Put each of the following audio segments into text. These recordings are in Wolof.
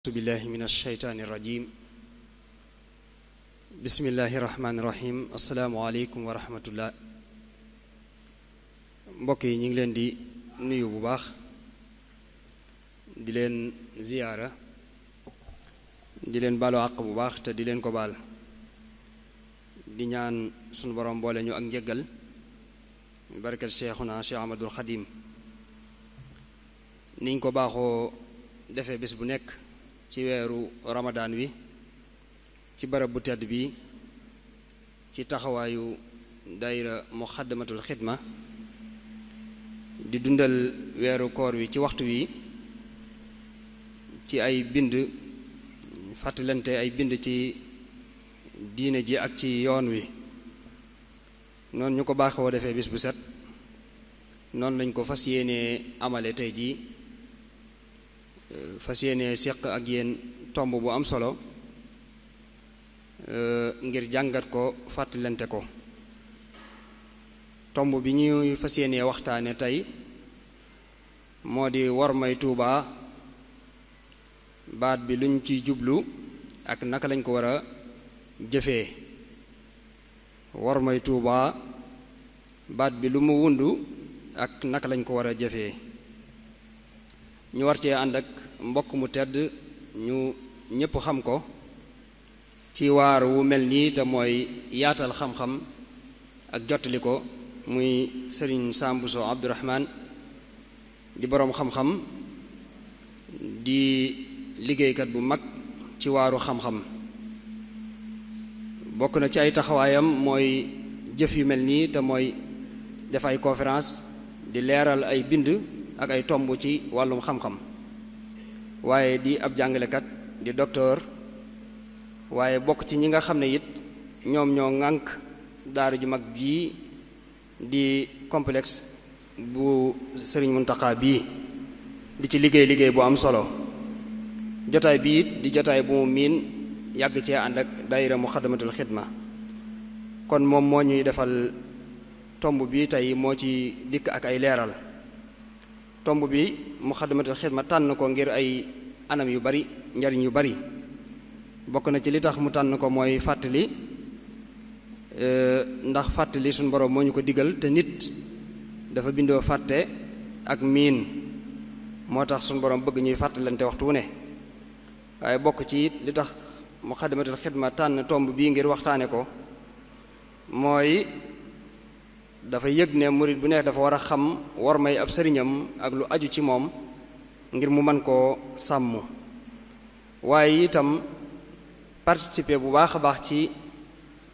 أعوذ بالله من الشيطان الرجيم بسم الله الرحمن الرحيم السلام عليكم ورحمة الله mbokk yi ñu ngi leen di nuyu bu baax di leen ziyaara di leen baalu àq bu baax te di leen ko baal di ñaan sunu borom boole ñu ak njëggal barkat Cheikhuna Cheikh Ahmadul Xadim niñ ko baaxoo defee bés bu nekk ci weeru ramadaan wi ci barab bu tedd bi ci taxawaayu daayira muxaddamatul xidma di dundal weeru koor wi ci waxtu wi ci ay bind fàttalante ay bind ci diine ji ak ci yoon wi noonu ñu ko baaxoo defee bis bu set noonu lañ ko fas yéenee amale tey jii fas yéene seq ak yéen tomb bu am solo ngir jàngat ko fàttalante ko tomb bi ñuy fas yéene waxtaane tey moo di wormay Tuuba baat bi luñ ciy jublu ak naka lañ ko war a jëfee wormay Tuuba baat bi lu mu wundu ak naka lañ ko war a jëfee ñu war cee ànd ak mbokk mu tedd ñu ñépp xam ko ci waar wu mel nii te mooy yaatal xam-xam ak jottali ko muy sëriñ Sam Bousso Abdourahmane di boroom xam-xam di liggéeykat bu mag ci waaru xam-xam bokk na ci ay taxawaayam mooy jëf yu mel nii te mooy def ay conférence di leeral ay bind ak ay tomb ci wàllum xam-xam waaye di ab jàngalekat di docteur waaye bokk ci ñi nga xam ne it ñoom ñoo ŋànk daara ju mag bii di complexe bu Sëriñ Muntaxa bii di ci liggéey bu am solo jotaay bi it di jotaay bu mu miin yàgg cee ànd ak daayira muxaddamatul xidma kon moom moo ñuy defal tomb bi tey moo ci dikk ak ay leeral tomb bi muxaddamatul xidma tànn ko ngir ay anam yu bari njariñ yu bari bokk na ci li tax mu tànn ko mooy fàttali ndax fàttali suñu borom moo ñu ko digal te nit dafa bindoo fàtte ak miin moo tax suñu borom bëgg ñuy fàttalante waxtu wu ne waaye bokk ci it li tax muxaddamatul xidma tànn tomb bii ngir waxtaane ko mooy dafa yëg ne murit bu nekk dafa war a xam war may ab sëriñam ak lu aju ci moom ngir mu mën koo sàmm waaye itam participer bu baax a baax ci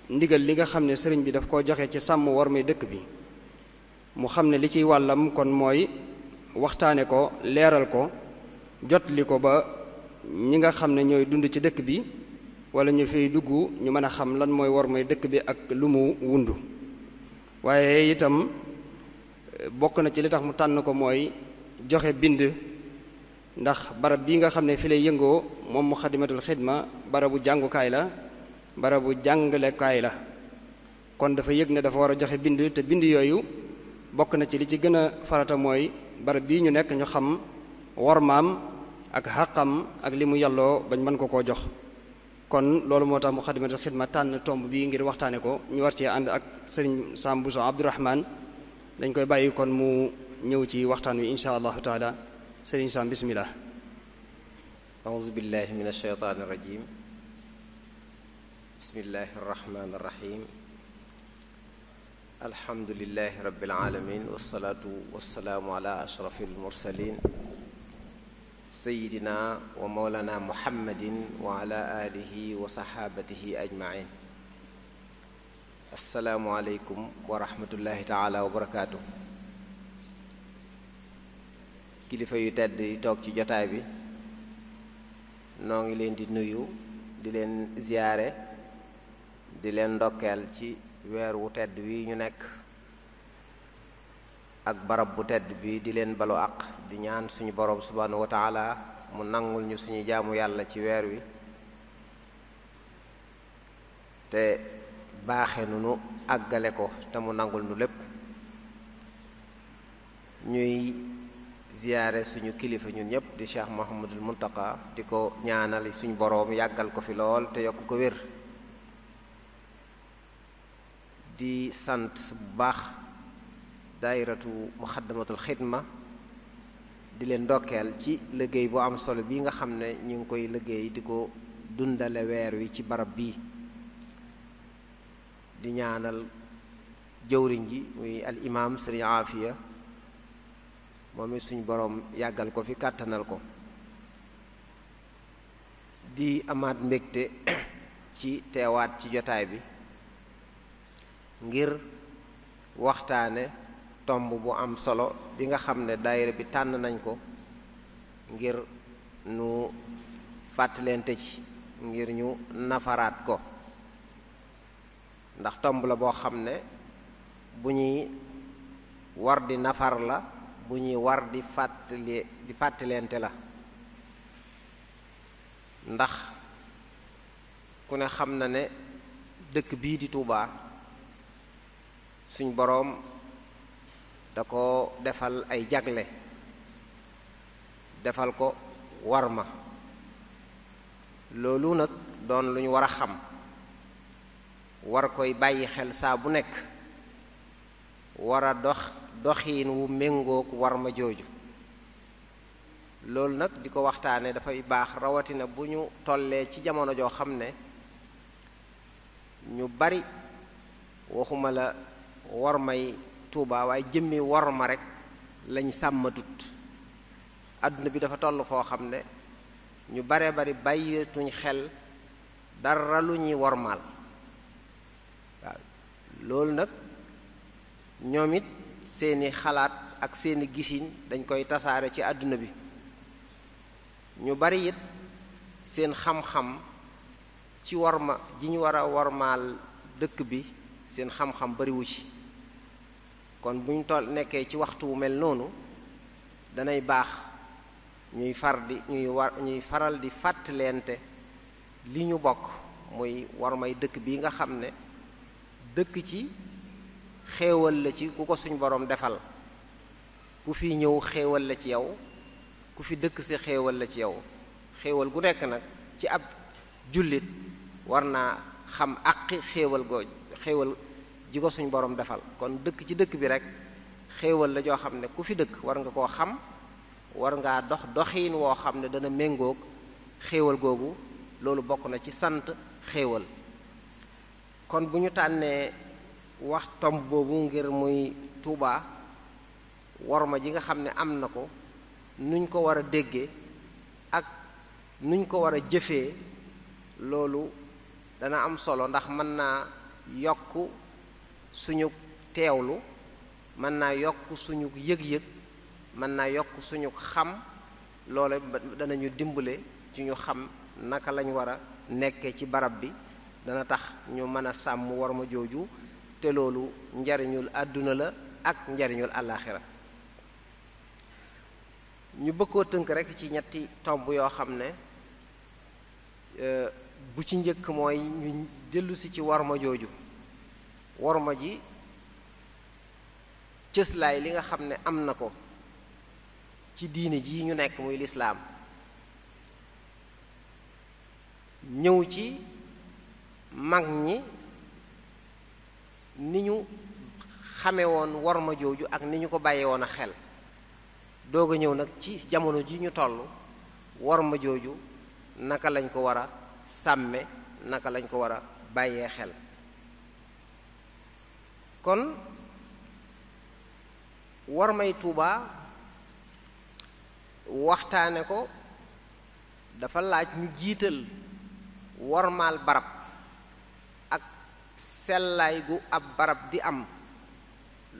ndigal li nga xam ne sëriñ bi daf koo joxe ci sàmm war may dëkk bi mu xam ne li ciy wàllam kon mooy waxtaane ko leeral ko jotli ko ba ñi nga xam ne ñooy dund ci dëkk bi wala ñu fiy dugg ñu mën a xam lan mooy war may dëkk bi ak lu mu wundu waaye itam bokk na ci li tax mu tànn ko mooy joxe bind ndax barab bii nga xam ne fi lay yëngoo moom muxaddamatul xidma barabu jàngukaay la barabu jàngalekaay la kon dafa yëg ne dafa war a joxe bind te bind yooyu bokk na ci li ci gën a farata mooy barab bii ñu nekk ñu xam wormaam ak xàqam ak li mu yàlloo bañ mën ko koo jox kon loolu moo tax muxaddamatul xidma tànn tomb bii ngir waxtaane ko ñu war cee ànd ak sëriñ Sam Bousso Abdourahmane dañ koy bàyyi kon mu ñëw ci waxtaan wi insha allahu taala sëriñ Sam bismillah auzu billahi min alsheytaani irrajim bismillahi arrahmani irrahim alhamdulilahi rabbil alamin wassalaatu wassalaamu ala ashrafi almursalin sayidina wa mawlana muhammadin wa ala alihi wa saxaabatihi ajmain assalaamu aleykum wa rahmatullahi taala wa barakaatu kilifa yu tedd yi toog ci jotaay bi noo ngi leen di nuyu di leen ziyaare di leen ndokkeel ci weer wu tedd wi ñu nekk ak barab bu tedd bi di leen balu àq di ñaan suñu borom subhanahu wa taala mu nangul ñu suñu jaamu yàlla ci weer wi te baaxe nu nu àggale ko te mu nangul nu lépp ñuy ziyaare suñu kilifa ñun ñëpp di Cheikh Mouhamadul Muntaqa di ko ñaanal suñu boroom yàggal ko fi lool te yokk ko wér. di sant bu baax daayiratu muxaddamatul xidma di leen ndokkeel ci liggéey bu am solo bi nga xam ne ñu ngi koy liggéey di ko dundale weer wi ci barab bii. di ñaanal jëwriñ ji muy al imam sëriñ Aafiya moom it suñu boroom yàggal ko fi kàttanal ko. di amaat mbégte ci teewaat ci jotaay bi ngir waxtaane tomb bu am solo bi nga xam ne daayira bi tànn nañ ko ngir nu fàttalente ci ngir ñu nafaraat ko, ndax tomb la boo xam ne bu ñuy war di nafar la, bu ñuy war di fàttalente la. ndax ku ne xam na ne dëkk bii di Tuubaa suñ boroom da ko defal ay jagle, defal ko warma. loolu nag doon lu ñu war a xam, war koy bàyyi xel saa bu nekk, war a doxiin wu méngoog warma jooju. loolu nag di ko waxtaane dafay baax, rawatina bu ñu tollee ci jamono joo xam ne ñu bari waxuma la wormay Tuuba waaye jëmmi worma rek lañ sàmmatut. àdduna bi dafa toll foo xam ne ñu bare bari bàyyeetuñ xel dara lu ñuy wormaal. waaw loolu nag ñoom it seeni xalaat ak seeni gisin dañ koy tasaare ci àdduna bi. ñu bari it seen xam-xam ci worma ji ñu war a wormaal dëkk bi seen xam-xam bariwu ci. kon bu ñu nekkee ci waxtu wu mel noonu danay baax ñuy faral di fàttalente li ñu bokk muy wormay dëkk bi nga xam ne dëkk ci xéewal la ci ku ko suñ boroom defal. ku fi ñëw xéewal la ci yow, ku fi dëkk si xéewal la ci yow. xéewal gu nekk nag ci ab jullit war naa xam àqi xéewal ji ko suñ borom defal. kon dëkk ci dëkk bi rek xéewal la joo xam ne ku fi dëkk war nga koo xam, war ngaa doxiin woo xam ne dana méngoog xéewal googu. loolu bokk na ci sant xéewal. kon bu ñu tànnee wax tomb boobu ngir muy Tuubaa, worma ji nga xam ne am na ko, nuñ ko war a déggee ak nuñ ko war a jëfee, loolu dana am solo, ndax mën naa yokk suñu teewlu, mën naa yokk suñu yëg-yëg, mën naa yokk suñu xam. loole danañu dimbale ci ñu xam naka lañ war a nekkee ci barab bi, dana tax ñu mën a sàmm worma jooju, te loolu njariñul àdduna la ak njariñul àllaaxira. ñu bëggoo tënk rekk ci ñetti tomb yoo xam ne bu ci njëkk mooy ñu dellusi ci worma jooju. worma ji cëslaay li nga xam ne am na ko ci diine ji ñu nekk muy lislaam, ñëw ci mag ñi ni ñu xame woon worma jooju ak ni ñu ko bàyyee woon a xel, doog a ñëw nag ci jamono ji ñu toll worma jooju naka lañ ko war a sàmme, naka lañ ko war a bàyyee xel. kon wormay Tuubaa waxtaane ko dafa laaj ñu jiital wormaal barab ak sellaay gu ab barab di am.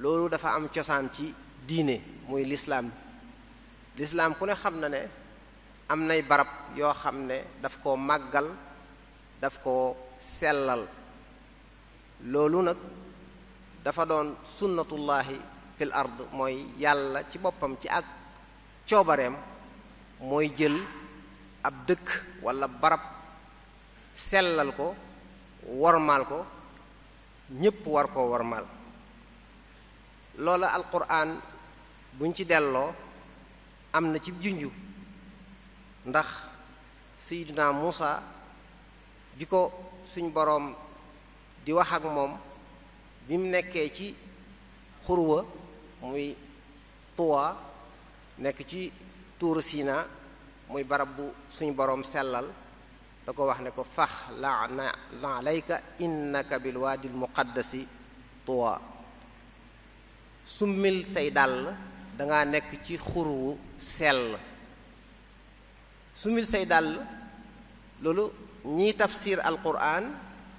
loolu dafa am cosaan ci diine muy lislaam. lislaam ku ne xam na ne am nay barab yoo xam ne daf koo màggal, daf koo sellal. loolu nag dafa doon sunnatullahi fil ard, mooy yàlla ci boppam ci ak coobareem mooy jël ab dëkk walla barab sellal ko, wormaal ko, ñépp war koo wormaal. loola alquran buñ ci delloo am na ci junju ndax Seydina Muusa bi ko suñ boroom di wax ak moom bi mu nekkee ci xurwa muy Tuwa nekk ci tuuru Sina muy barab bu suñ boroom sellal da ko wax ne ko fax la'na alayka innaka bil waadil muqaddasi Tuwa summil say dàll danga nekk ci xurwu sell summil say dàll loolu ñiy tafsir alquran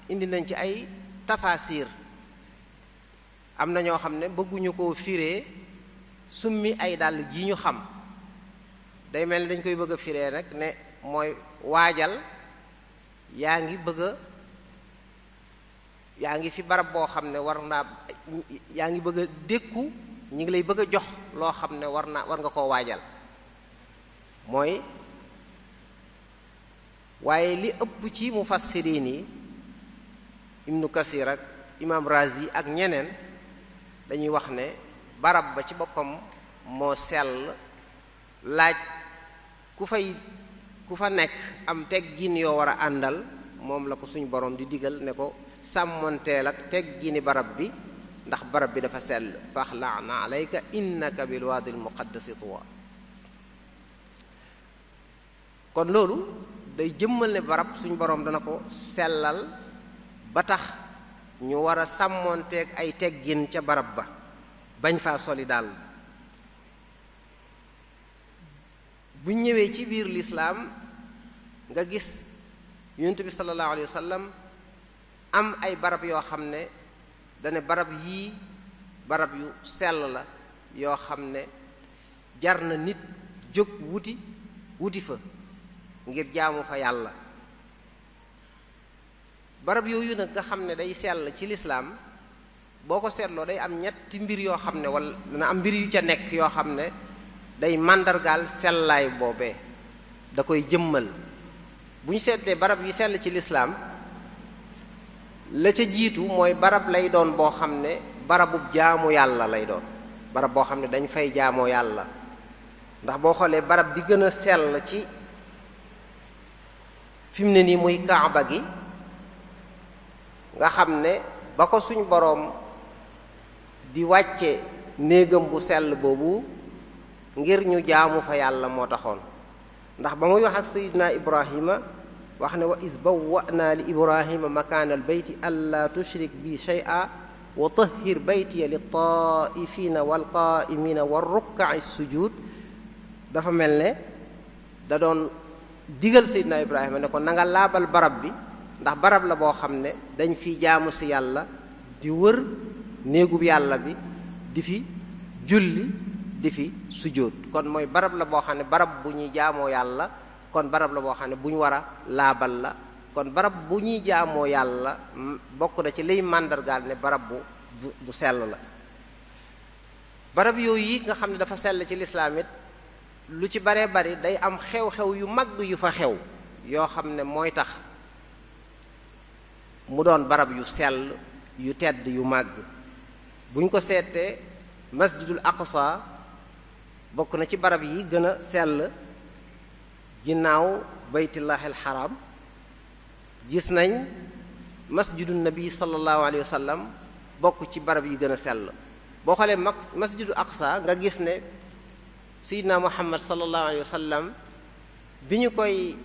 indi nañ ci ay tafasir am na ñoo xam ne bëgguñu koo firee summi ay dàll ji ñu xam day mel ni dañ koy bëgg a firee rek ne mooy waajal yaa ngi fi barab boo xam ne yaa ngi bëgg a dékku ñi ngi lay bëgg a jox loo xam ne war nga koo waajal mooy waaye li ëpp ci mufassiriin yi Ibnu Kasir ak Imam Razi ak ñeneen dañuy wax ne barab ba ci boppam moo sell laaj ku fa nekk am teggin yoo war a àndal moom la ko suñ borom di digal ne ko sàmmonteel ak teggini barab bi ndax barab bi dafa sell faxla'na alayka innaka bil waadil muqaddasi tuwa kon loolu day jëmmal ne barab suñ borom dana ko sellal ba tax ñu war a sàmmonteeg ay teggin ca barab ba bañ faa soli daal buñ ñëwee ci biir lislaam nga gis yonent bi sallallahu alayhi wa sallam am ay barab yoo xam ne dane barab yii barab yu sell la yoo xam ne jar na nit jóg wuti fa ngir jaamu fa yàlla barab yooyu nag nga xam ne day sell ci lislaam boo ko seetloo day am ñetti mbir yoo xam ne wala dana am mbir yu ca nekk yoo xam ne day màndargaal sellaay boobee da koy jëmmal bu ñu seetlee barab yi sell ci lislaam la ca jiitu mooy barab lay doon boo xam ne barabub jaamu yàlla lay doon barab boo xam ne dañ fay jaamoo yàlla ndax boo xoolee barab bi gën a sell ci fi mu ne nii muy kaaba gi nga xam ne ba ko suñ boroom di wàcce néegam bu sell boobu ngir ñu jaamu fa yàlla moo taxoon ndax ba muy wax ak sayidna ibrahima wax ne wa is bawwa'na li ibrahima makaana al bayti alla tushrik bi shay'a wa tahhir baytiya lit taa'ifina wal qaa'imina war rukka'i sujud dafa mel ne da doon digal sayidna ibrahima ne ko na nga laabal barab bi ndax barab la boo xam ne dañ fi jaamu si yàlla di wër néegub yàlla bi di fi julli di fi sujjóot kon mooy barab la boo xam ne barab bu ñuy jaamoo yàlla kon barab la boo xam ne bu ñu war a laabal la kon barab bu ñuy jaamoo yàlla bokk na ci liy màndargaal ne barab bu sell la barab yooyu yi nga xam ne dafa sell ci lislaam it lu ci baree bari day am xew-xew yu mag yu fa xew yoo xam ne mooy tax mu doon barab yu sell yu tedd yu màgg buñ ko seetee masjidul aqsa bokk na ci barab yi gën a sell ginnaaw baytullahil haram gis nañ masjidun nabi sallallahu alayhi wa sallam bokk ci barab yi gën a sell boo xoolee masjidul aqsa nga gis ne sayyidina muhammad sallallahu alayhi wa sallam bi ñu koy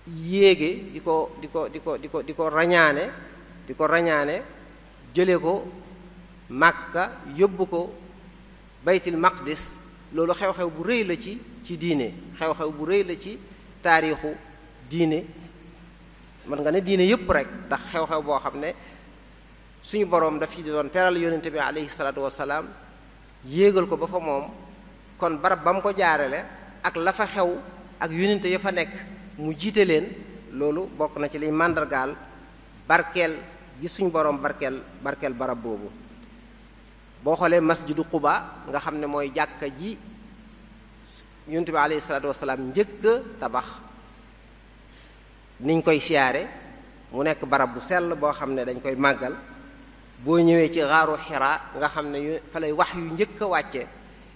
yéege di ko rañaane jële ko Makka yóbbu ko baytil maqdis loolu xew-xew bu rëy la ci diine xew-xew bu rëy la ci taarixu diine mën nga ne diine yépp rek ndax xew-xew boo xam ne suñu boroom daf ci doon teral yonente bi alayhi salaatu wassalaam yéegal ko ba fa moom kon barab ba mu ko jaarale ak la fa xew ak yonente ya fa nekk mu jiite leen loolu bokk na ci liy màndargaal barkeel gi suñu boroom barkeel barab boobu boo xoolee masjidu Quba nga xam ne mooy jàkka ji yonent bi alayhi salaatu wasalaam njëkk a tabax niñ koy siyaare mu nekk barab bu sell boo xam ne dañ koy màggal boo ñëwee ci xaaru Xiraa nga xam ne fa lay wax yu njëkk a wàcce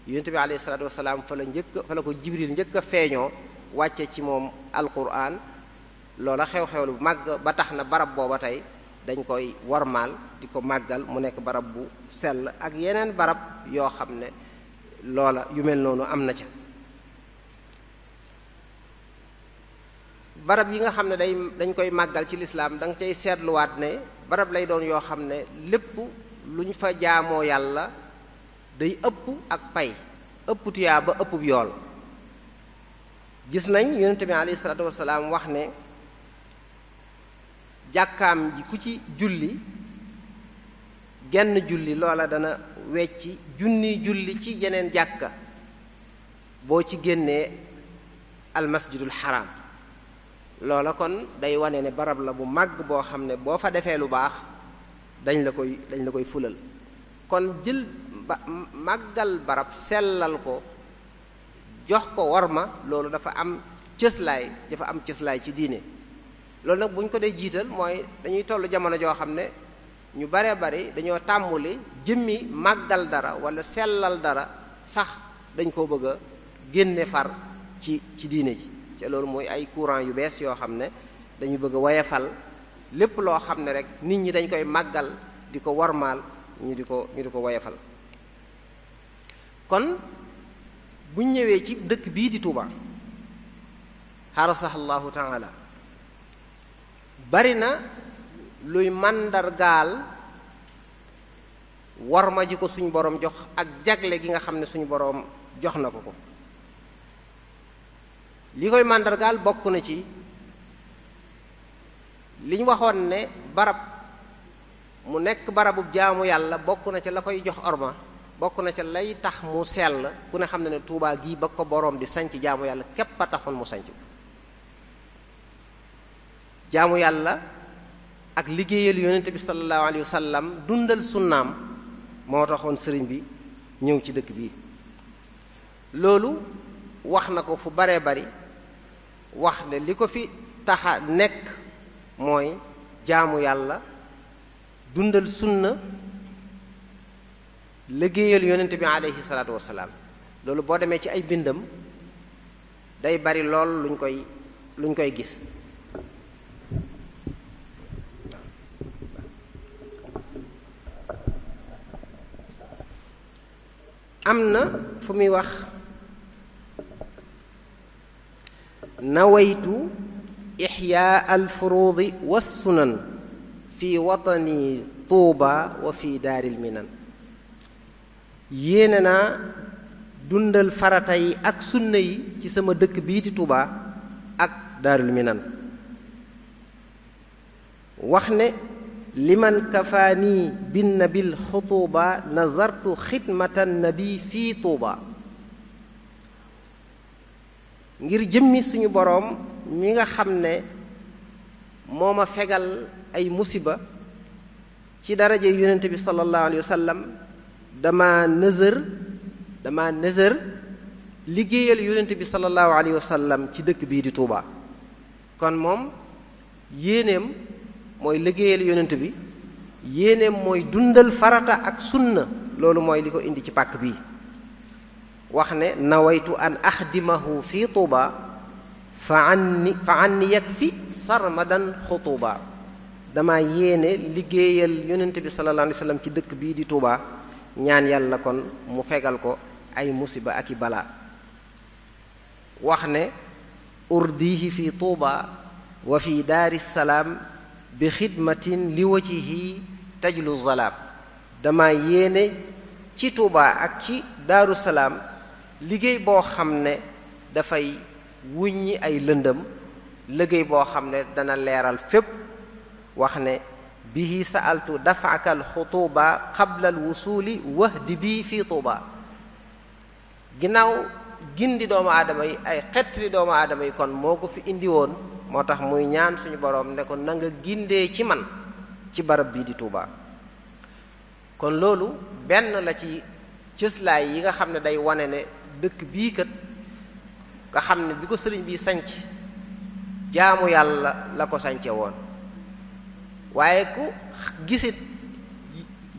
yonent bi alayhi salaatu wasalaam fa la ko jibril njëkk a feeñoo wàcce ci moom alquran. loola xew-xew lu màgg ba tax na barab booba tey dañ koy warmaal di ko màggal mu nekk barab bu sell ak yeneen barab yoo xam ne loola yu mel noonu am na ca. barab yi nga xam ne dañ koy màggal ci lislaam da nga cay seetluwaat ne barab lay doon yoo xam ne lépp lu ñu fa jaamoo yàlla day ëpp ak pay ëpp tuyaa ba ëpp yool. gis nañ yonent bi alayhi salaatu wasalaam wax ne jàkkaam ji ku ci julli genn julli loola dana wecci junni julli ci yeneen jàkka boo ci génnee almasjidul haram. loola kon day wane ne barab la bu màgg boo xam ne boo fa defee lu baax dañ la koy fulal. kon jël màggal barab sellal ko jox ko worma loolu dafa am cëslaay ci diine. loolu nag bu ñu ko dee jiital mooy dañuy toll jamono joo xam ne ñu baree bari dañoo tàmmuli jëmmi màggal dara wala sellal dara sax dañ koo bëgg a génne far ci diine ji. te loolu mooy ay courant yu bees yoo xam ne dañu bëgg a woyefal lépp loo xam ne rek nit ñi dañ koy màggal di ko warmaal ñu di ko woyefal. kon buñ ñëwee ci dëkk bii di Touba xarasahallahu taala bari na luy màndargaal warma ji ko suñu boroom jox ak jagle gi nga xam ne suñu boroom jox na ko. li koy màndargaal bokk na ci liñ waxoon ne barab mu nekk barabub jaamu yàlla bokk na ca la koy jox orma bokk na ca lay tax mu sell ku ne xam ne ne Tuubaa gii ba ko boroom di sanc jaamu yàlla képp a taxoon mu sanc jaamu yàlla ak liggéeyal yonent bi sallallahu alayhi wa sallam dundal sunnaam moo taxoon sëriñ bi ñëw ci dëkk bii. loolu wax na ko fu baree bari wax ne li ko fi taxa nekk mooy jaamu yàlla dundal sunna liggéeyal yonent bi alayhi salaatu wassalaam. loolu boo demee ci ay bindam day bari lool luñ koy gis. am na fu muy wax nawaytu ixyaa alfuruudi wassunan fi watani tuuba wa fi daaril minan. yéene naa dundal farata yi ak sunna yi ci sama dëkk bii di Tuuba ak daarul minan. wax ne liman kafaanii binnabil xutuuba nazartu xidmatan nabi fii Tuuba. ngir jëmmi suñu boroom mi nga xam ne moo ma fegal ay musiba ci daraja yonent bi sallallahu alayhi wa sallam dama nëzër liggéeyal yonent bi sallallahu alayhi wa sallam ci dëkk bii di Tuuba. kon moom yéeneem mooy liggéeyal yonent bi yéeneem mooy dundal farata ak sunna. loolu mooy li ko indi ci pàkk bii. wax ne nawaytu an axdimahu fi Tuuba fa anni yakfi sarmadan xutuuba. dama yéene liggéeyal yonent bi sallallahu alayhi wa sallam ci dëkk bii di Tuuba ñaan yàlla kon mu fegal ko ay musiba ak i balaa. wax ne urdihi fi Tuuba wa fi daari salaam bi xidmatin li wajhihi tajlu zalaam. dama yéene ci Tuuba ak ci daaru salaam liggéey boo xam ne dafay wuññi ay lëndëm liggéey boo xam ne dana leeral fépp. wax ne bihi sa'altu daf'aka al-xutuuba qabla al-wusuli wahdi bii fii Tuuba. ginnaaw gindi doomu aadama yi ay xettali doomu aadama yi kon moo ko fi indi woon moo tax muy ñaan suñu boroom ne ko na nga gindee ci man ci barab bii di Tuuba. kon loolu benn la ci cëslaay yi nga xam ne day wane ne dëkk bii kat nga xam ne bi ko sëriñ bi sanc jaamu yàlla la ko sance woon. waaye ku gisit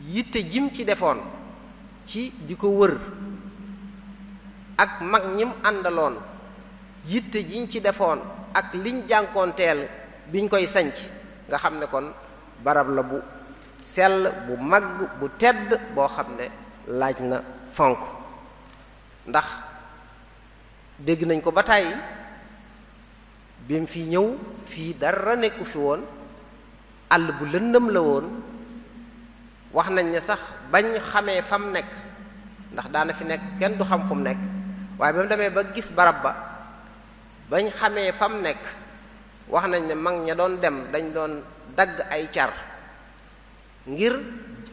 yitte jim ci defoon ci di ko wër ak mag ñim àndaloon yitte jiñ ci defoon ak liñ jànkoonteel biñ koy sanc nga xam ne kon barab la bu sell bu mag bu tedd boo xam ne laaj na fonk. ndax dégg nañ ko ba tàyyi bi mu fi ñëw fii dara nekku fi woon, àll bu lëndëm la woon. wax nañ ne sax bañ xamee fa mu nekk, ndax daana fi nekk kenn du xam fu mu nekk, waaye ba mu demee ba gis barab ba bañ xamee fa mu nekk, wax nañ ne mag ña doon dem dañ doon dagg ay car ngir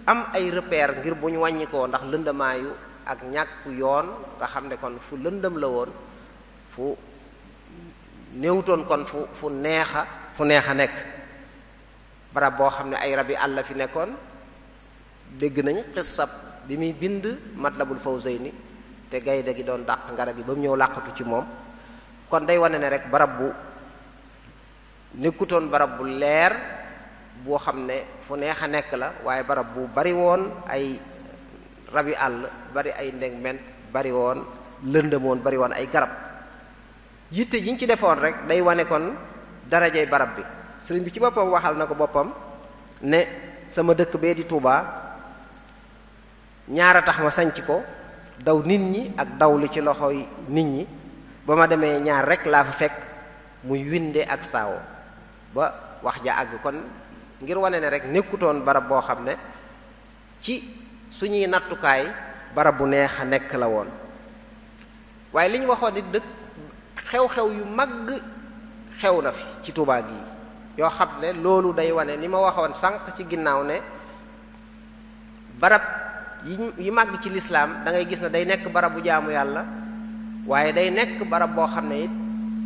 am ay repère ngir bu ñu wàññikoo, ndax lëndëmaayu ak ñàkk yoon nga xam ne kon fu lëndëm la woon, fu néewutoon kon fu neex a nekk, barab boo xam ne ay rabi àll fi nekkoon. dégg nañ xissab bi muy bind Matlabul Fawzayni te gaynde gi doon dàq ngara gi ba mu ñëw làqatu ci moom. kon day wane ne rek barab bu nekkutoon barab bu leer boo xam ne fu neex a nekk la, waaye barab bu bari woon ay rabi àll, bari ay ndegment, bari woon lëndëmoon, bari woon ay garab. yitte jiñ ci defoon rek day wane kon darajay barab bi. sëriñ bi ci boppam waxal na ko boppam ne sama dëkk bee di Touba ñaara tax ma sanc ko, daw nit ñi ak daw li ci loxoy nit ñi. ba ma demee ñaar rek laa fa fekk, muy winde ak saawo, ba wax ja àgg. kon ngir wane ne rek nekkutoon barab boo xam ne ci suñuy nattukaay barab bu neex a nekk la woon. waaye li ñu waxoon ni dëkk xew-xew yu mag xew na fi ci Touba gi yoo xam ne loolu day wane ni ma waxoon sànq ci ginnaaw ne barab yi màgg ci lislaam da ngay gis ne day nekk barab bu jaamu yàlla, waaye day nekk barab boo xam ne it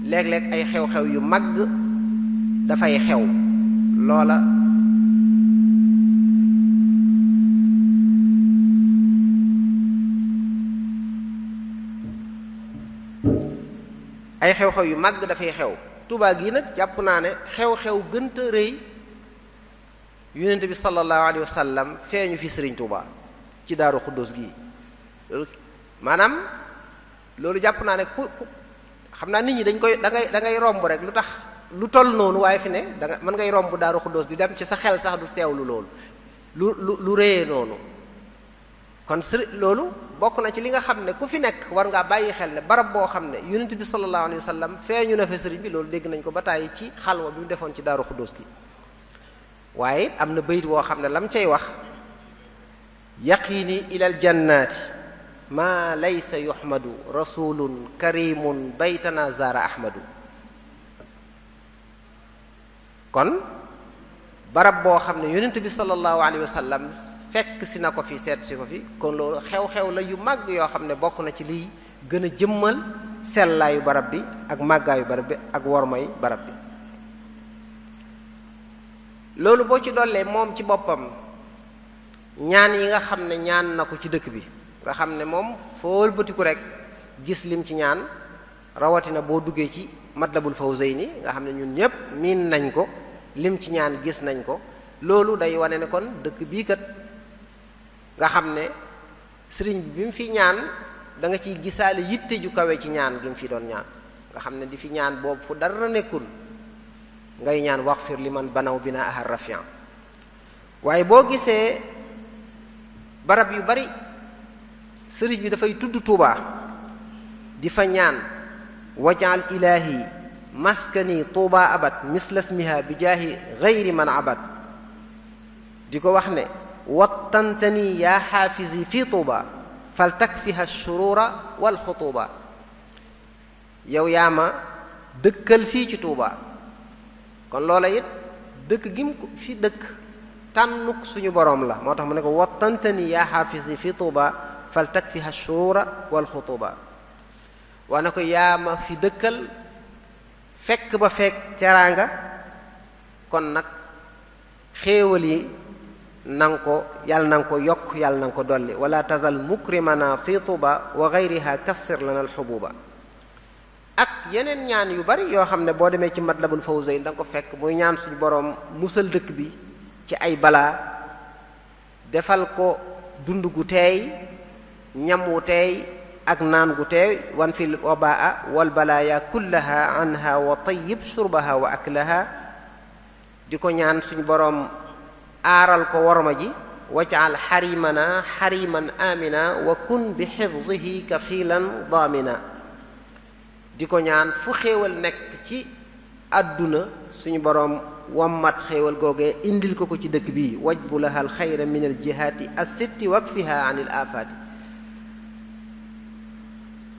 léeg-léeg ay xew-xew yu màgg dafay xew. loola ay xew-xew yu màgg dafay xew. Tuubaa gi nag jàpp naa ne xew-xew gënta rëy yonent bi sallallahu alayhi wa sallam feeñu fi Sëriñ Tuubaa ci Daaru Xuddoos gi. maanaam loolu jàpp naa ne ku xam naa nit ñi dañ koy da ngay romb rek lu tax lu toll noonu, waaye fi ne da nga mën ngay romb Daaru Xuddoos di dem ci sa xel sax du teewlu loolu lu réyee noonu. kon loolu bokk na ci li nga xam ne ku fi nekk war ngaa bàyyi xel ne barab boo xam ne yonent bi sallallahu alayhi wa sallam feeñu na fa sëriñ bi, loolu dégg nañ ko ba tàyyi ci xalwa bi mu defoon ci Daaru Xuddoos gi. waaye am na bayit woo xam ne lam cay wax yaqini ilal jannaati maa laysa yuhmadu rasulun karimun baytana zara ahmadu. kon barab boo xam ne yonent bi sallallahu alayhi wa sallam fekk si na ko fi, seet si ko fi, kon loolu xew-xew la yu màgg yoo xam ne bokk na ci liy gën a jëmmal sellaayu barab bi ak màggaayu barab bi ak wormay barab bi. loolu boo ci dollee moom ci boppam ñaan yi nga xam ne ñaan na ko ci dëkk bi, nga xam ne moom foo wëlbatiku rek gis lim ci ñaan, rawatina boo duggee ci Matlabul Fawzayni nga xam ne ñun ñépp miin nañ ko, lim ci ñaan gis nañ ko. loolu day wane ne kon dëkk bii kat nga xam ne sëriñ bi mu fi ñaan da nga ciy gisaale yitte ju kawe ci ñaan gi mu fi doon ñaan, nga xam ne di fi ñaan boobu fu dara nekkul ngay ñaan waxfir li man banaw bina ahar rafian. waaye boo gisee barab yu bari sëriñ bi dafay tudd Tuubaa di fa ñaan wajal ilahi maskani Tuubaa abad mislasmiha bi jaahi gayri man abad. di ko wax ne wattantani yaa xaafisi fi Tuubaa fal takfiha shurura wal xutuuba. yow yaa ma dëkkal fii ci Tuubaa. kon loola it dëkk gi mu fi dëkk tànnuk suñu boroom la, moo tax mu ne ko wattantani yaa xaafisi fi Tuubaa fal takfiha shurura wal xutuuba. wax na ko yaa ma fi dëkkal fekk ba fekk teraanga, kon nag xéewal yi nanga ko yàlla na nga ko yokk, yàlla na nga ko dolli. wala tazal mukrimana fi Tuuba wa gayriha kassir lana alxububa. ak yeneen ñaan yu bari yoo xam ne boo demee ci Matlabul Fawzayni da nga ko fekk muy ñaan suñu boroom musal dëkk bi ci ay balaa, defal ko dund gu teey, ñam wu teey, ak naan gu teey wan fil wabaa wal balaaya kullaha anha wa tayyib shurbaha wa aklaha di ko ñaan suñu boroom aaral ko worma ji waj'al xarimana xariman amina wa kun bi xifzihi kafilan daamina di ko ñaan fu xéewal nekk ci àdduna suñu boroom wammat xéewal googee indil ko ci dëkk bii wajbu laha al xayra min al jihaati as-sitti wakfiha an il afaati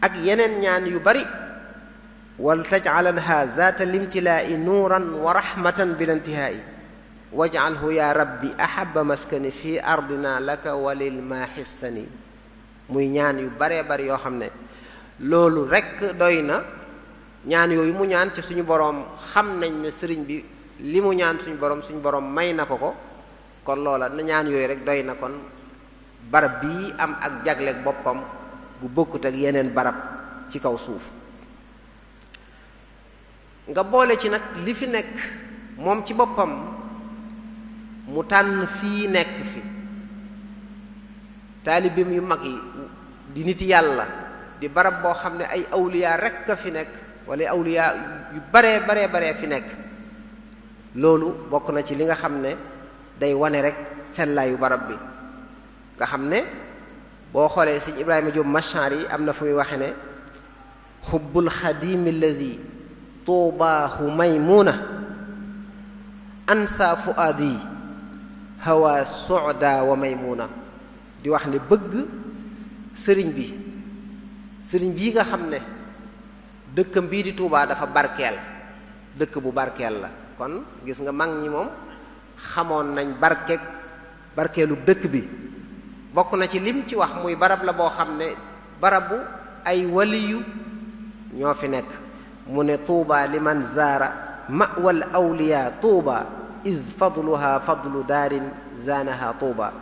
ak yeneen ñaan yu bari wal tajcalanha zaata limtilaa'i nuuran wa rahmatan bila intihaa'i wajcalhu ya rabbi ahaba maskani fi ardina laka walil maaxissani muy ñaan yu baree bari yoo xam ne loolu rekk doy na ñaan yooyu mu ñaan ci suñu boroom xam nañ ne sëriñ bi li mu ñaan suñu boroom may na ko kon loola na ñaan yooyu rek doy na kon barab bii am ak jagleeg boppam gu bokkut ak yeneen barab ci kaw suuf nga boole ci nag li fi nekk moom ci boppam mu tànn fii nekk fi taalibeem yu mag yi di nit yàlla di barab boo xam ne ay awliya rekk a fi nekk wala awliya yu baree fi nekk loolu bokk na ci li nga xam ne day wane rek sellaayu barab bi nga xam ne boo xoolee sëñ Ibrahima Diop Machari yi am na fu muy waxe ne xubbul xadimi allazi tuubaahu maymuna ansa fuaadi hawa suda wa maymuna di wax ne bëgg sëriñ bii nga xam ne dëkkam bii di Tuubaa dafa barkeel dëkk bu barkeel la kon gis nga mag ñi moom xamoon nañ barkeelu dëkk bi bokk na ci lim ci wax muy barab la boo xam ne barabu ay waliyu ñoo fi nekk mu ne tuuba liman zaara ma'wal awliya tuuba is fadluha fadlu daarin zaanaha tuuba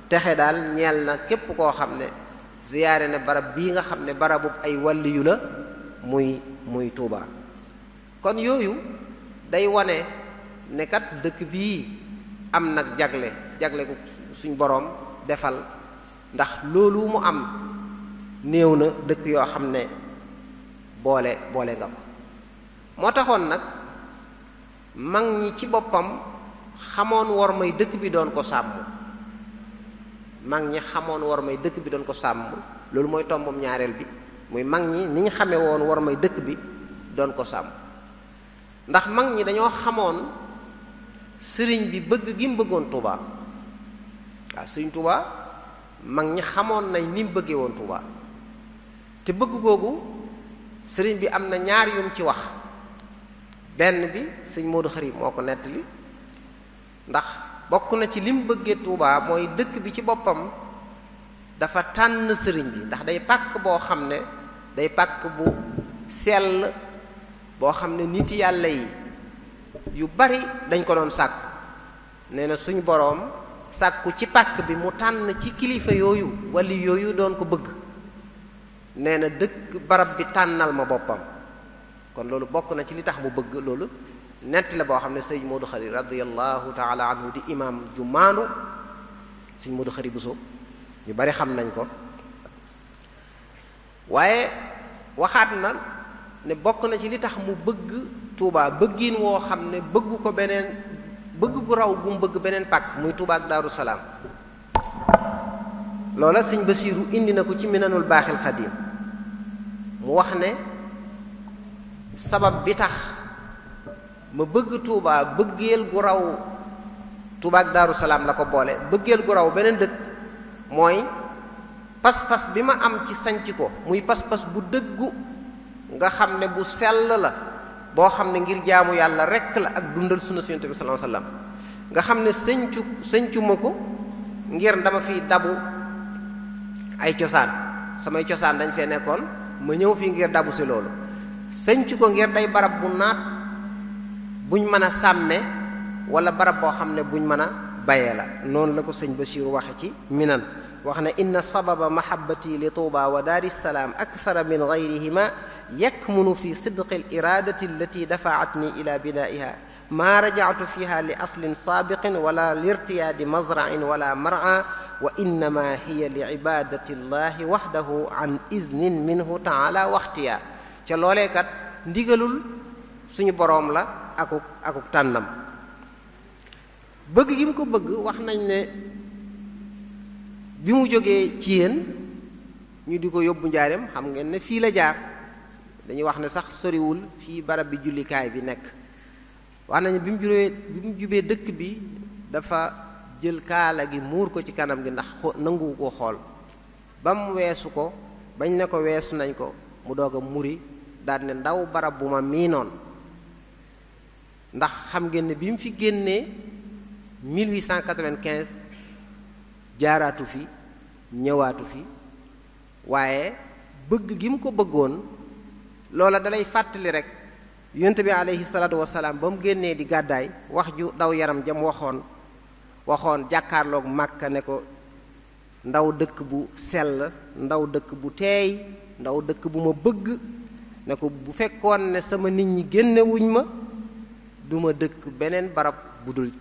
texe daal ñeel na képp koo xam ne ziyaare ne barab bii nga xam ne barabu ay waliyu la muy tuuba kon yooyu day wane ne kat dëkk bii am nag jagle ko suñ boroom defal ndax loolu mu am néew na dëkk yoo xam ne boole nga ko moo taxoon nag mag ñi ci boppam xamoon war may dëkk bi doon ko sàmm loolu mooy tombam ñaareel bi muy mag ñi ni ñu xamee woon war may dëkk bi doon ko sàmm ndax mag ñi dañoo xamoon sëriñ bi bëgg gi mu bëggoon Tuubaa waaw sëriñ Tuubaa mag ñi xamoon nañ ni mu bëggee woon Tuubaa te bëgg googu sëriñ bi am na ñaar yum ci wax benn bi sëñ Moodu Xari moo ko nettali ndax bokk na ci li mu bëggee Tuubaa mooy dëkk bi ci boppam dafa tànn sëriñ bi ndax day pàkk boo xam ne day pàkk bu sell boo xam ne nit yàlla yi yu bari dañ ko doon sàkku nee na suñ boroom sàkku ci pàkk bi mu tànn ci kilifa yooyu wala yooyu doon ko bëgg nee na dëkk barab bi tànnal ma boppam kon loolu bokk na ci li tax mu bëgg loolu nett la boo xam ne sëñ Moodu Xari radiyallahu taala anhu di imam ju maandu sëñ Moodu Xari Buso ñu bari xam nañ ko waaye waxaat na ne bokk na ci li tax mu bëgg Tuubaa bëggiin woo xam ne bëgg ko beneen bëgg gu raw gu mu bëgg beneen pàkk muy Tuubaa ak Daaru Salaam loola sëñ Basiiru indi na ko ci Minanul Baaxil Xadiim mu wax ne sabab bi tax ma bëgg Tuubaa bëggeel gu raw Tuubaa ak Daaru Salaam la ko boole bëggeel gu raw beneen dëkk mooy pas-pas bi ma am ci sanc ko muy pas-pas bu dëggu nga xam ne bu sell la boo xam ne ngir jaamu yàlla rekk la ak dundal sunna Yonent bi sallallahu alayhi wasallam nga xam ne sëncu ma ko ngir dama fiy dabu ay cosaan samay cosaan dañ fee nekkoon ma ñëw fii ngir dabu si loolu sëncu ko ngir day barab bu naat buñ mën a sàmme wala barab boo xam ne buñ mën a bayee la noonu la ko sëñ Basiiru waxe ci Minan wax ne inna sababa mahabbati li Tuuba wa daari salaam akthara min gayrihima yakmunu fi sidqi al iradati allati dafaatni ila binaiha ma rajactu fiha li aslin saabiqin wala lirtiyaadi mazra'in wala mar'a wa innama hiya li ibadati llahi waxdahu an iznin minhu taala waxtiya ca loolee kat ndigalul suñu boroom la akuk tànnam. bëgg gi mu ko bëgg wax nañ ne bi mu jógee ci yéen ñu di ko yóbbu njaareem xam ngeen ne fii la jaar, dañuy wax ne sax soriwul fii barab bi jullikaay bi nekk. wax nañu bi mu jubee dëkk bi dafa jël kaala gi muur ko ci kanam gi ndax nanguwu ko xool ba mu weesu ko, bañ ne ko weesu nañ ko mu doog a muri daal ne ndaw barab bu ma miinoon. ndax xam ngeen ne bi mu fi génnee 1895 jaaraatu fi ñëwaatu fi, waaye bëgg gi mu ko bëggoon loola dalay fàttali rek yonent bi aleyhi salaatu wasalaam ba mu génnee di gàddaay wax ju daw yaram jam waxoon jàkkaarloog Màkka ne ko ndaw dëkk bu sell, ndaw dëkk bu teey, ndaw dëkk bu ma bëgg, ne ko bu fekkoon ne sama nit ñi génnewuñ ma duma dëkk beneen barab budul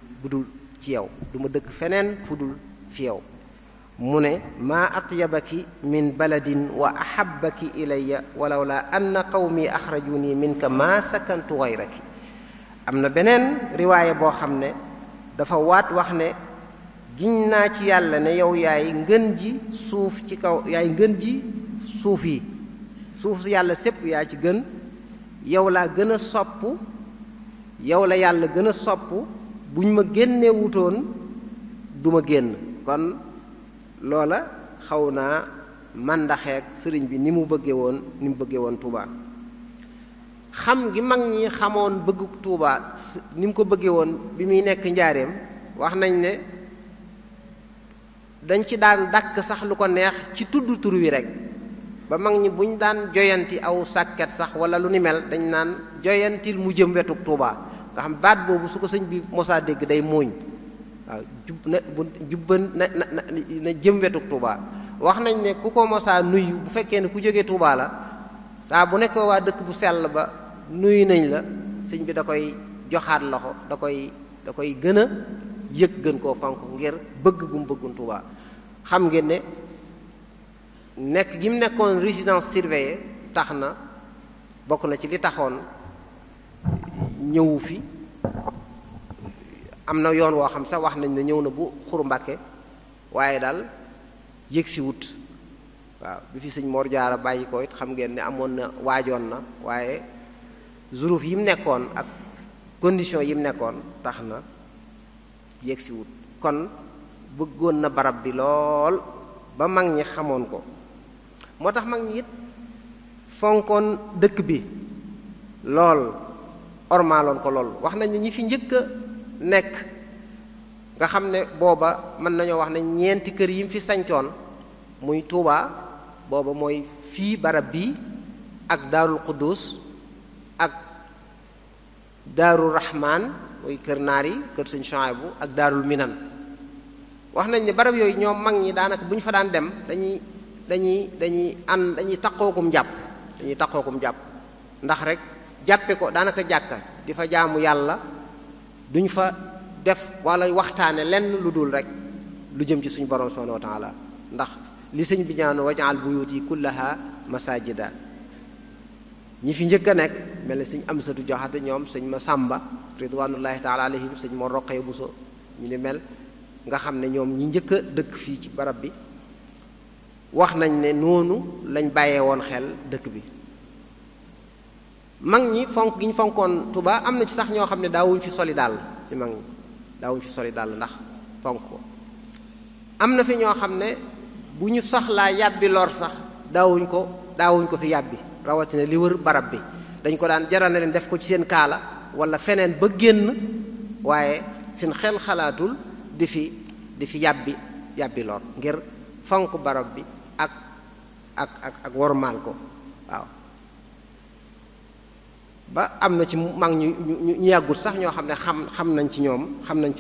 ci yow, duma dëkk feneen fudul fi yow. mu ne maa atyabaki min baladin wa ahabbaki ilayya walaw la anna qawmi axrajuni minka ma sakantu gayraki. am na beneen riwaaya boo xam ne dafa waat wax ne giñ naa ci yàlla ne yow yaay ngën ji suuf ci kaw, yaay ngën ji suuf yi, suuf si yàlla sépp yaa ci gën, yow laa gën a sopp, yow la yàlla gën a sopp, buñ ma génnee wutoon du ma génn. kon loola xaw naa màndaxeek sëriñ bi ni mu bëggee woon Tuubaa. xam gi mag ñi xamoon bëggu Tuubaa ni mu ko bëggee woon bi muy nekk njaareem wax nañ ne dañ ci daan dàkk sax lu ko neex ci tudd tur wi rek, ba mag ñi buñ daan joyanti aw sàkket sax wala lu ni mel dañ naan joyantil mu jëm wetuk Tuubaa, nga xam baat boobu su ko sëñ bi mosaa dégg day muuñ. waaw na jëm wetuk Tuubaa. wax nañ ne ku ko mosaa nuyu bu fekkee ne ku jógee Tuubaa la, saa bu nekk waa dëkk bu sell ba nuyu nañ la, sëñ bi da koy joxaat loxo, da koy gën a yëg, gën koo fonk ngir bëgg gum bëggun Tuubaa. xam ngeen ne nekk gi mu nekkoon résidence surveillée tax na bokk na ci li taxoon ñëwu fi. am na yoon woo xam sax wax nañ ne ñëw na bu Xuru Mbàkke waaye daal yëg si wut. waaw bi fi sëñ Mor Jaara bàyyi ko it xam ngeen ne amoon na waajoon na, waaye zuruf yi mu nekkoon ak condition yi mu nekkoon tax na yëg si wut. kon bëggoon na barab bi lool ba mag ñi xamoon ko, moo tax mag ñi it fonkoon dëkk bi lool, ormaaloon ko lool. wax nañ ne ñi fi njëkk a nekk nga xam ne booba mën nañoo wax ne ñeenti kër yi mu fi sañcoon muy Tuubaa booba mooy fii barab bii ak Daarul Quddus ak Daarul Rahmaan muy kër naar yi, kër Sëñ Suhaybu ak Daarul Minan. wax nañ ne barab yooyu ñoom mag ñi daanaka bu ñu fa daan dem dañuy taqookum jàpp ndax rek jàppe ko daanaka jàkka di fa jaamu yàlla, duñ fa def wala waxtaane lenn lu dul rek lu jëm ci suñu borom subhanahu wa taala, ndax li sëñ bi ñaanu waj'al buyuti kullaha masajida. ñi fi njëkk a nekk mel ne sëñ Amsatu Jaxate, ñoom sëñ Masamba ridwanullahi taala alayhim, sëñ Mor Roqaya Buso, ñu ni mel, nga xam ne ñoom ñi njëkk a dëkk fii ci barab bi wax nañ ne noonu lañ bàyyee woon xel dëkk bi. mag ñi fonk gi ñu fonkoon Tuubaa am na ci sax ñoo xam ne daawuñ fi soli dàll, ci mag ñi daawuñ fi soli dàll ndax fonk ko. am na fi ñoo xam ne bu ñu soxlaa yàbbi lor sax daawuñ ko fi yàbbi, rawatina li wër barab bi dañ ko daan jaral na leen def ko ci seen kaala wala feneen ba génn, waaye seen xel xalaatul di fi yàbbi lor ngir fonk barab bi ak wormaal ko. waaw ba am na ci mag ñu yàggut sax ñoo xam ne xam nañ ci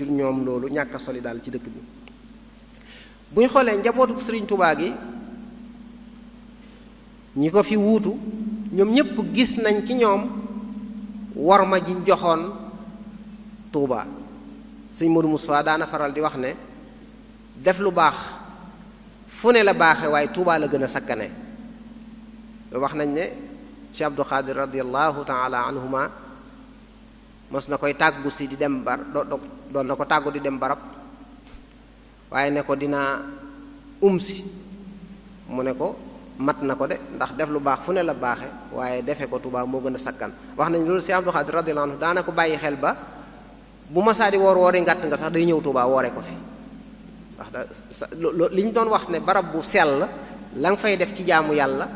ñoom loolu ñàkk a soli daal ci dëkk bi. bu ñu xoolee njabootu Sëriñ Tuubaa gi ñi ko fi wuutu ñoom ñépp gis nañ ci ñoom worma ji joxoon Tuubaa. Sëñ Modou Moustapha daana faral di wax ne def lu baax fu ne la baaxe waaye Tuubaa la gën a sakkane wax nañ ne Cheikh Abdou Khadir radiallahu taala anhuma mos na koy tàggu si di dem doon na ko tàggu di dem barab waaye ne ko dinaa si mu ne ko mat na ko de ndax def lu baax fu ne la baaxe waaye defe ko Tuubaa moo gën a sakkan wax nañ loolu Cheikh Abdou Khadir radiyallahu anhu daana ko bàyyi xel ba bu masaa di woori ngàtt nga sax day ñëw Tuubaa woore ko fi ndax li ñu doon wax ne barab bu sell la nga fay def ci jaamu yàlla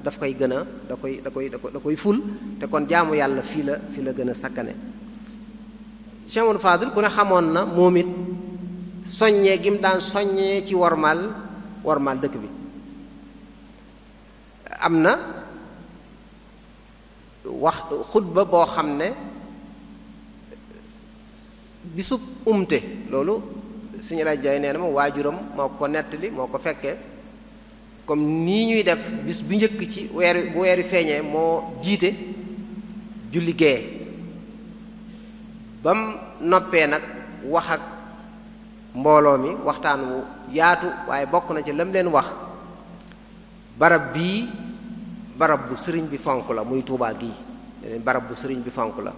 daf koy gën a da koy ful te kon jaamu yàlla fii la gën a sakkane Cheikh Amadou Fadil ku ne xamoon na moom it soññee gi mu daan soññee ci wormaal dëkk bi am na wax xutba boo xam ne bisub loolu suñu rajoy nee na ma waajuram moo ko nettali moo ko fekkee comme nii ñuy def bis bu njëkk ci bu weeri feeñee moo jiite julli gee bam noppee nag wax ak mbooloo mi waxtaan wu yaatu waaye bokk na ci lam leen wax barab bii barab bu sëriñ bi fonk la muy Tuubaa gii leneen barab bu sëriñ bi fonk la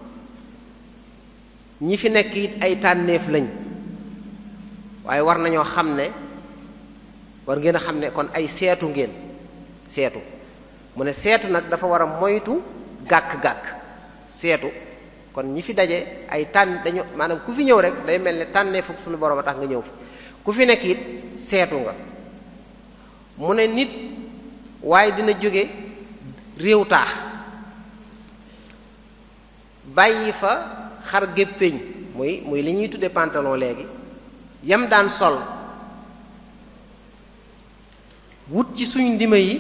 ñi fi nekk it ay tànneef lañ waaye war nañoo xam ne war ngeen a xam ne kon ay seetu ngeen seetu mu ne seetu nag dafa war a moytu gàkk-gàkk seetu kon ñi fi daje ay tànn dañu maanaam ku fi ñëw rek day mel ne tànnee fukk suñu borom a tax nga ñëw fi ku fi nekk it seetu nga mu ne nit waaye dina jóge réew taax bàyyi fa xar géppeñ muy li ñuy tudde pantalon léegi yam daan sol wut ci suñ ndima yi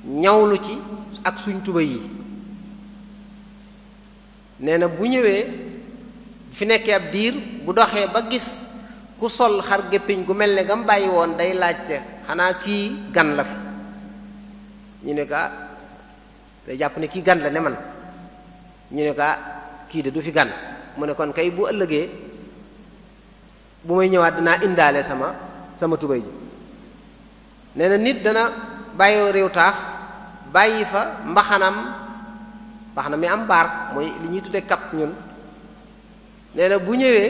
ñawlu ci ak suñ tuba yi nee na bu ñëwee fi nekkee ab diir bu doxee ba gis ku sol xar géppiñ gu mel ne gam bàyyi woon day laajte xanaa kii gan la fi ñu ne ko day jàpp ne kii gan la ne man ñu ne ko kii de du fi gan mu ne kon kay bu ëllëgee bu may ñëwaat dinaa indaale sama tubéy ji nee na nit dana bàyyi réew taax bàyyi fa mbaxana mi am baar mooy li ñuy tudde kap ñun nee na bu ñëwee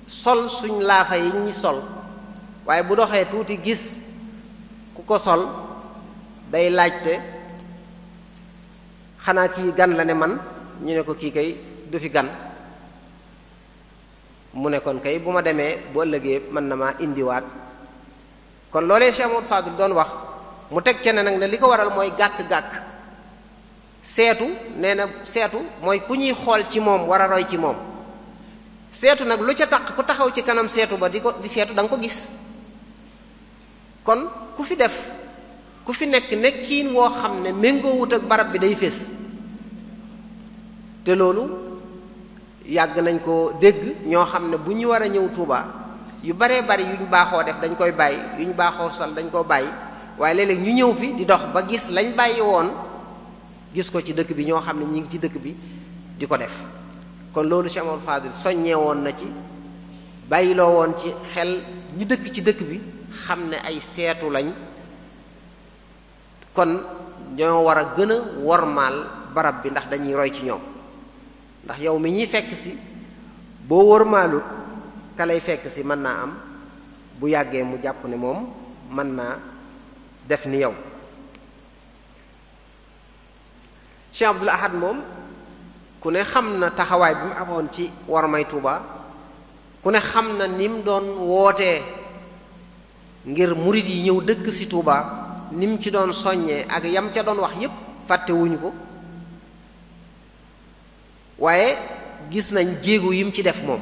sol suñ laafa yi ñi sol waaye bu doxee tuuti gis ku ko sol day laajte xanaa kii gan la ne man ñu ne ko kii kay du fi gan mu ne kon kay bu ma demee bu ëllëgee mën na maa indiwaat kon loolee Cheikh Amadou Fadil doon wax mu teg ca ne nag ne li ko waral mooy gàkk-gàkk seetu nee na seetu mooy ku ñuy xool ci moom war a roy ci moom seetu nag lu ca taq ku taxaw ci kanam seetu ba di seetu da nga ko gis kon ku fi nekk nekkiin woo xam ne méngoowut ak barab bi day fés te loolu yàgg nañ ko dégg ñoo xam ne bu ñu war a ñëw Tuubaa yu baree bari yuñ baaxoo def dañ koy bàyyi yuñ baaxoo sol dañ koo bàyyi waaye léeg-léeg ñu ñëw fi di dox ba gis lañ bàyyi woon gis ko ci dëkk bi ñoo xam ne ñi ngi ci dëkk bi di ko def kon loolu Cheikh Amadou Fadil soññee woon na ci bàyyiloo woon ci xel ñi dëkk ci dëkk bi xam ne ay seetu lañ kon ñoo war a gën a wormaal barab bi ndax dañuy roy ci ñoom ndax yow mi ñuy fekk si boo wormaalut ka lay fekk si mën naa am bu yàggee mu jàpp ne moom mën naa def ni yow Cheikh Abdoul Ahad moom ku ne xam na taxawaay bi mu amoon ci wormay Tuuba ku ne xam na ni mu doon wootee ngir murit yi ñëw dëkk si Tuuba ni mu ci doon soññee ak yam ca doon wax yépp fàttewuñu ko waaye gis nañ jéego yim ci def moom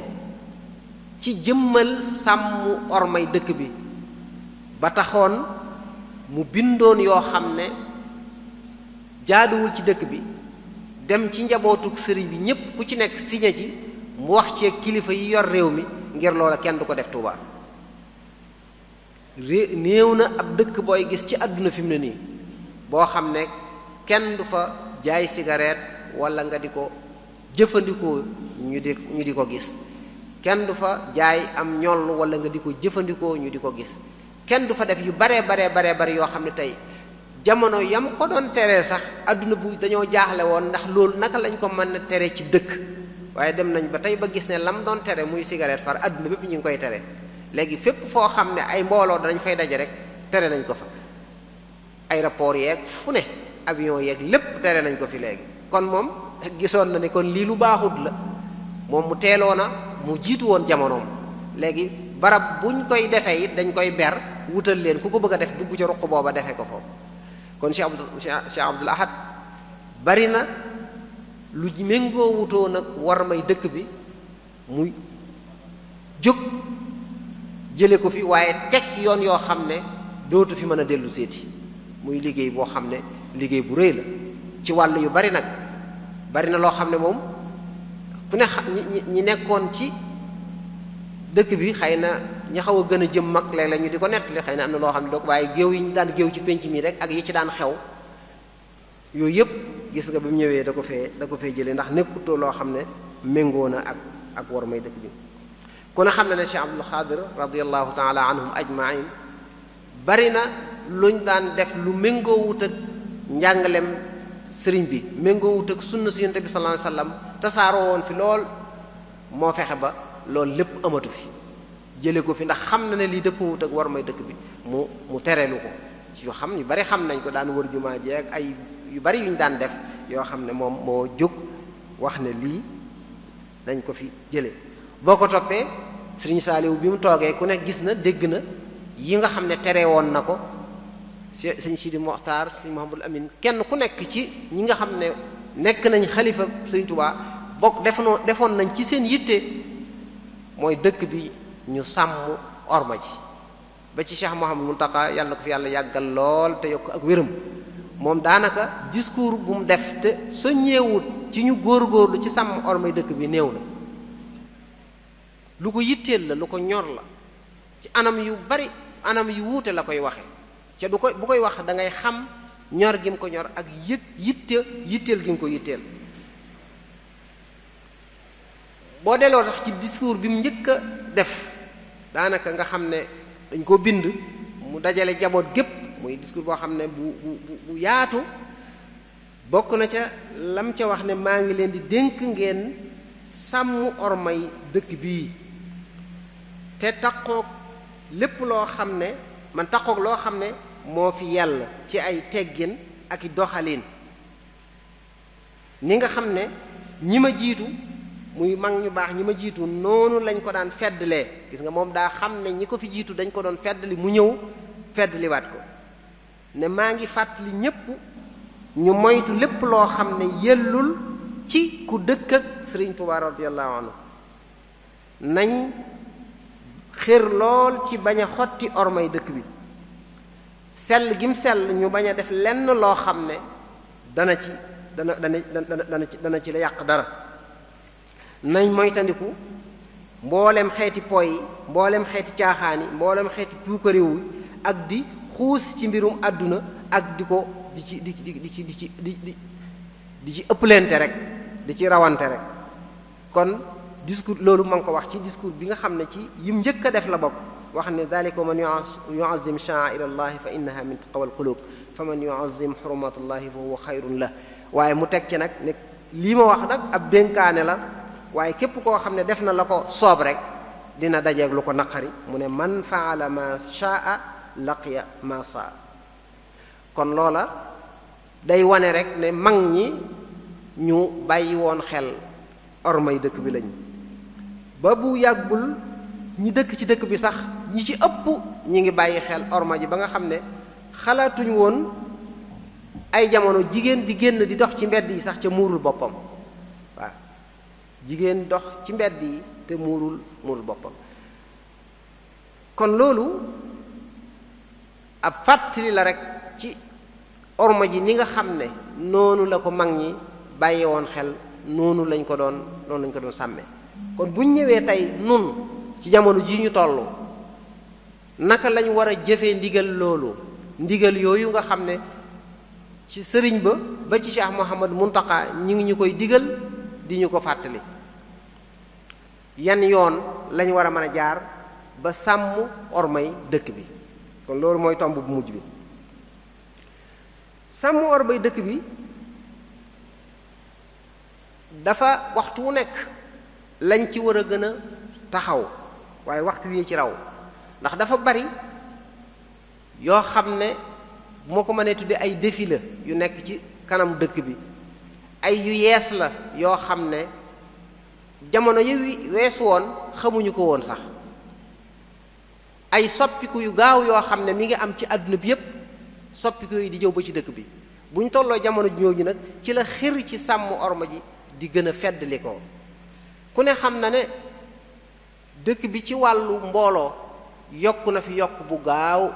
ci jëmmal sàmm ormay dëkk bi ba taxoon mu bindoon yoo xam ne jaaduwul ci dëkk bi dem ci njabootuk sëriñ bi ñépp ku ci nekk siñe ji mu wax ci kilifa yi yor réew mi ngir loola kenn du ko def Tuuba néew na ab dëkk booy gis ci àdduna fi mu ne nii boo xam ne kenn du fa jaay cigarette wala nga di ko jëfandikoo ñu di ko gis kenn du fa jaay am ñoll wala nga di ko jëfandikoo ñu di ko gis kenn du fa def yu baree bari yoo xam ne tey jamono yam ko doon teree sax adduna bu dañoo jaaxle woon ndax loolu naka lañ ko mën a tere ci dëkk waaye dem nañ ba tey ba gis ne lam doon tere muy cigarette far adduna bépp ñu ngi koy tere léegi fépp foo xam ne ay mbooloo danañ fay daje rek tere nañ ko fa aéroport yeeg fu ne avion yeeg lépp tere nañ ko fi léegi kon moom gisoon na ne kon lii lu baaxut la moom mu teeloona mu jiitu woon jamonoom léegi barab buñ koy defee it dañ koy ber wutal leen ku ko bëgg a def dugg ca ruq booba defee ko foofu kon Cheikh Abdul Ahad bari na lu méngoo wutoo nag war may dëkk bi muy jóg jële ko fi waaye teg yoon yoo xam ne dootu fi mën a dellu seeti muy liggéey boo xam ne liggéey bu rëy la ci wàll yu bari nag bari na loo xam ne moom ku ne ñi nekkoon ci dëkk bi xëy na ñi xaw a gën a jëm mag léeg-léeg ñu di ko nettali xëy na am na loo xam ne doog waaye géew yi ñu daan géew ci penc mi rek ak yi ci daan xew yooyu yëpp gis nga ba mu ñëwee da ko fee jëlee ndax nekkutoo loo xam ne méngoo na ak war may dëkk bi kon a xam ne ne Cheikh Abdul Xaadir radiallahu taala anhum ajmain bari na luñ daan def lu méngoo wut ak njàngalem sëriñ bi méngoo wut ak sunna si yonent bi sallallahu alayhi wasallam tasaaroo woon fi lool moo fexe ba loolu lépp amatu fi jële ko fi ndax xam na ne lii dëpp wut ak war may dëkk bi mu tereelu ko ci yoo xam ñu bari xam nañ ko daan wër jumaa ji ak ay yu bari yuñ daan def yoo xam ne moom moo jóg wax ne lii dañ ko fi jële boo ko toppee sëriñ Saaliw bi mu toogee ku ne gis na dégg na yi nga xam ne tere woon na ko sëñ Sidi Moxtaar sëñ Muhammadul Amin kenn ku nekk ci ñi nga xam ne nekk nañ xalifa sëriñ Tuubaa bokk defoon nañ ci seen yitte mooy dëkk bi ñu sàmm orma ji ba ci Cheikh Mouhamadou Mountakha yàlla na ko fi yàlla yàggal lool te yokk ak wéram moom daanaka discours bu mu def te soññeewut ci ñu góorgóorlu ci sàmm ormay dëkk bi néew na lu ko yitteel la lu ko ñor la ci anam yu bari anam yu wuute la koy waxe ca bu koy wax da ngay xam ñor gi mu ko ñor ak yitteel gi mu ko yitteel boo delloo tax ci discours bi mu njëkk a def daanaka nga xam ne dañ ko bind mu dajale jaboot gépp muy discours boo xam ne bu yaatu bokk na ca lam ca wax ne maa ngi leen di dénk ngeen sàmm ormay dëkk bii te taqoog lépp loo xam ne man taqoog loo xam ne moo fi yàlla ci ay teggin ak i doxalin ni nga xam ne ñi ma jiitu muy mag ñu baax ñi ma jiitu noonu lañ ko daan feddlee gis nga moom daa xam ne ñi ko fi jiitu dañ ko doon feddli mu ñëw feddliwaat ko ne maa ngi fàttali ñépp ñu moytu lépp loo xam ne yellul ci ku dëkk ak Sëriñ Tuubaa radiyallahu anhu nañ xër lool ci bañ a xotti ormay dëkk bi sell gim sell ñu bañ a def lenn loo xam ne dana ci la yàq dara nañ moytandiku mboolem xeeti poy yi mboolem xeeti caaxaan yi mboolem xeeti puukaréewu ak di xuus ci mbirum àdduna ak di ci ëpplente rek di ci rawante rek kon discours loolu ma ngi ko wax ci discours bi nga xam ne ci yim njëkk a def la bopp wax ne dalika man yu'azzim sha'a'ira allahi fa innaha min taqwal qulub fa man yu'azzim hurumatullahi fa huwa xayrun la waaye mu teg ci nag ne lii ma wax nag ab dénkaane la waaye képp koo xam ne def na la ko soob rek dina dajeeg lu ko naqari mu ne man faala ma sha'a laqiya ma saa kon loola day wane rek ne mag ñi ñu bàyyi woon xel ormay dëkk bi lañ ba bu yàggul ñi dëkk ci dëkk bi sax ñi ci ëpp ñi ngi bàyyi xel orma ji ba nga xam ne xalaatuñ woon ay jamono jigéen di génn di dox ci mbedd yi sax ca muurul boppam waaw jigéen dox ci mbedd yi te muurul boppam kon loolu ab fàttali la rek ci orma ji ni nga xam ne noonu la ko mag ñi bàyyi woon xel noonu lañ ko doon sàmmee kon buñ ñëwee tey nun ci jamono ji ñu toll naka lañ war a jëfee ndigal loolu ndigal yooyu nga xam ne ci sëriñ ba ci Cheikh Mouhamad Muntaqa ñi ngi ñu koy digal di ñu ko fàttali yan yoon lañ war a mën a jaar ba sàmm ormay dëkk bi kon loolu mooy tomb bu mujj bi. sàmm ormay dëkk bi dafa waxtu wu nekk lañ ci war a gën a taxaw, waaye waxtu wi ci raw, ndax dafa bari yoo xam ne bu ma ko mënee tudde ay défi la yu nekk ci kanam dëkk bi, ay yu yees la yoo xam ne jamono yi weesu woon xamuñu ko woon sax, ay soppiku yu gaaw yoo xam ne mi ngi am ci àdduna bi yépp, soppiku yi di ñëw ba ci dëkk bi. bu ñu tolloo jamono ñooñu nag ci la xir ci sàmm orma ji di gën a feddli ko. ku ne xam na ne dëkk bi ci wàllu mbooloo yokk na fi yokk bu gaaw,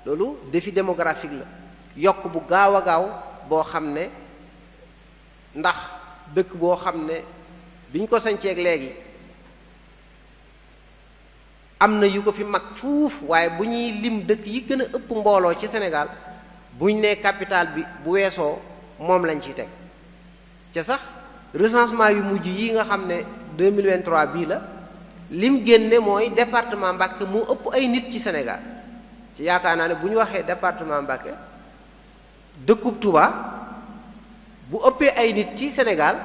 loolu défi démographique la, yokk bu gaaw a gaaw boo xam ne, ndax dëkk boo xam ne biñ ko sañceeg léegi am na yu ko fi mag fuuf, waaye bu ñuy lim dëkk yi gën a ëpp mbooloo ci Sénégal buñ ne capital bi bu weesoo moom lañ ciy teg. ca sax recensement yu mujj yi nga xam ne 2023 bii la, lim génne mooy département Mbacké moo ëpp ay nit ci Sénégal. ci yaakaar naa ne bu ñu waxee département Mbacké dëkkub Touba bu ëppee ay nit ci Sénégal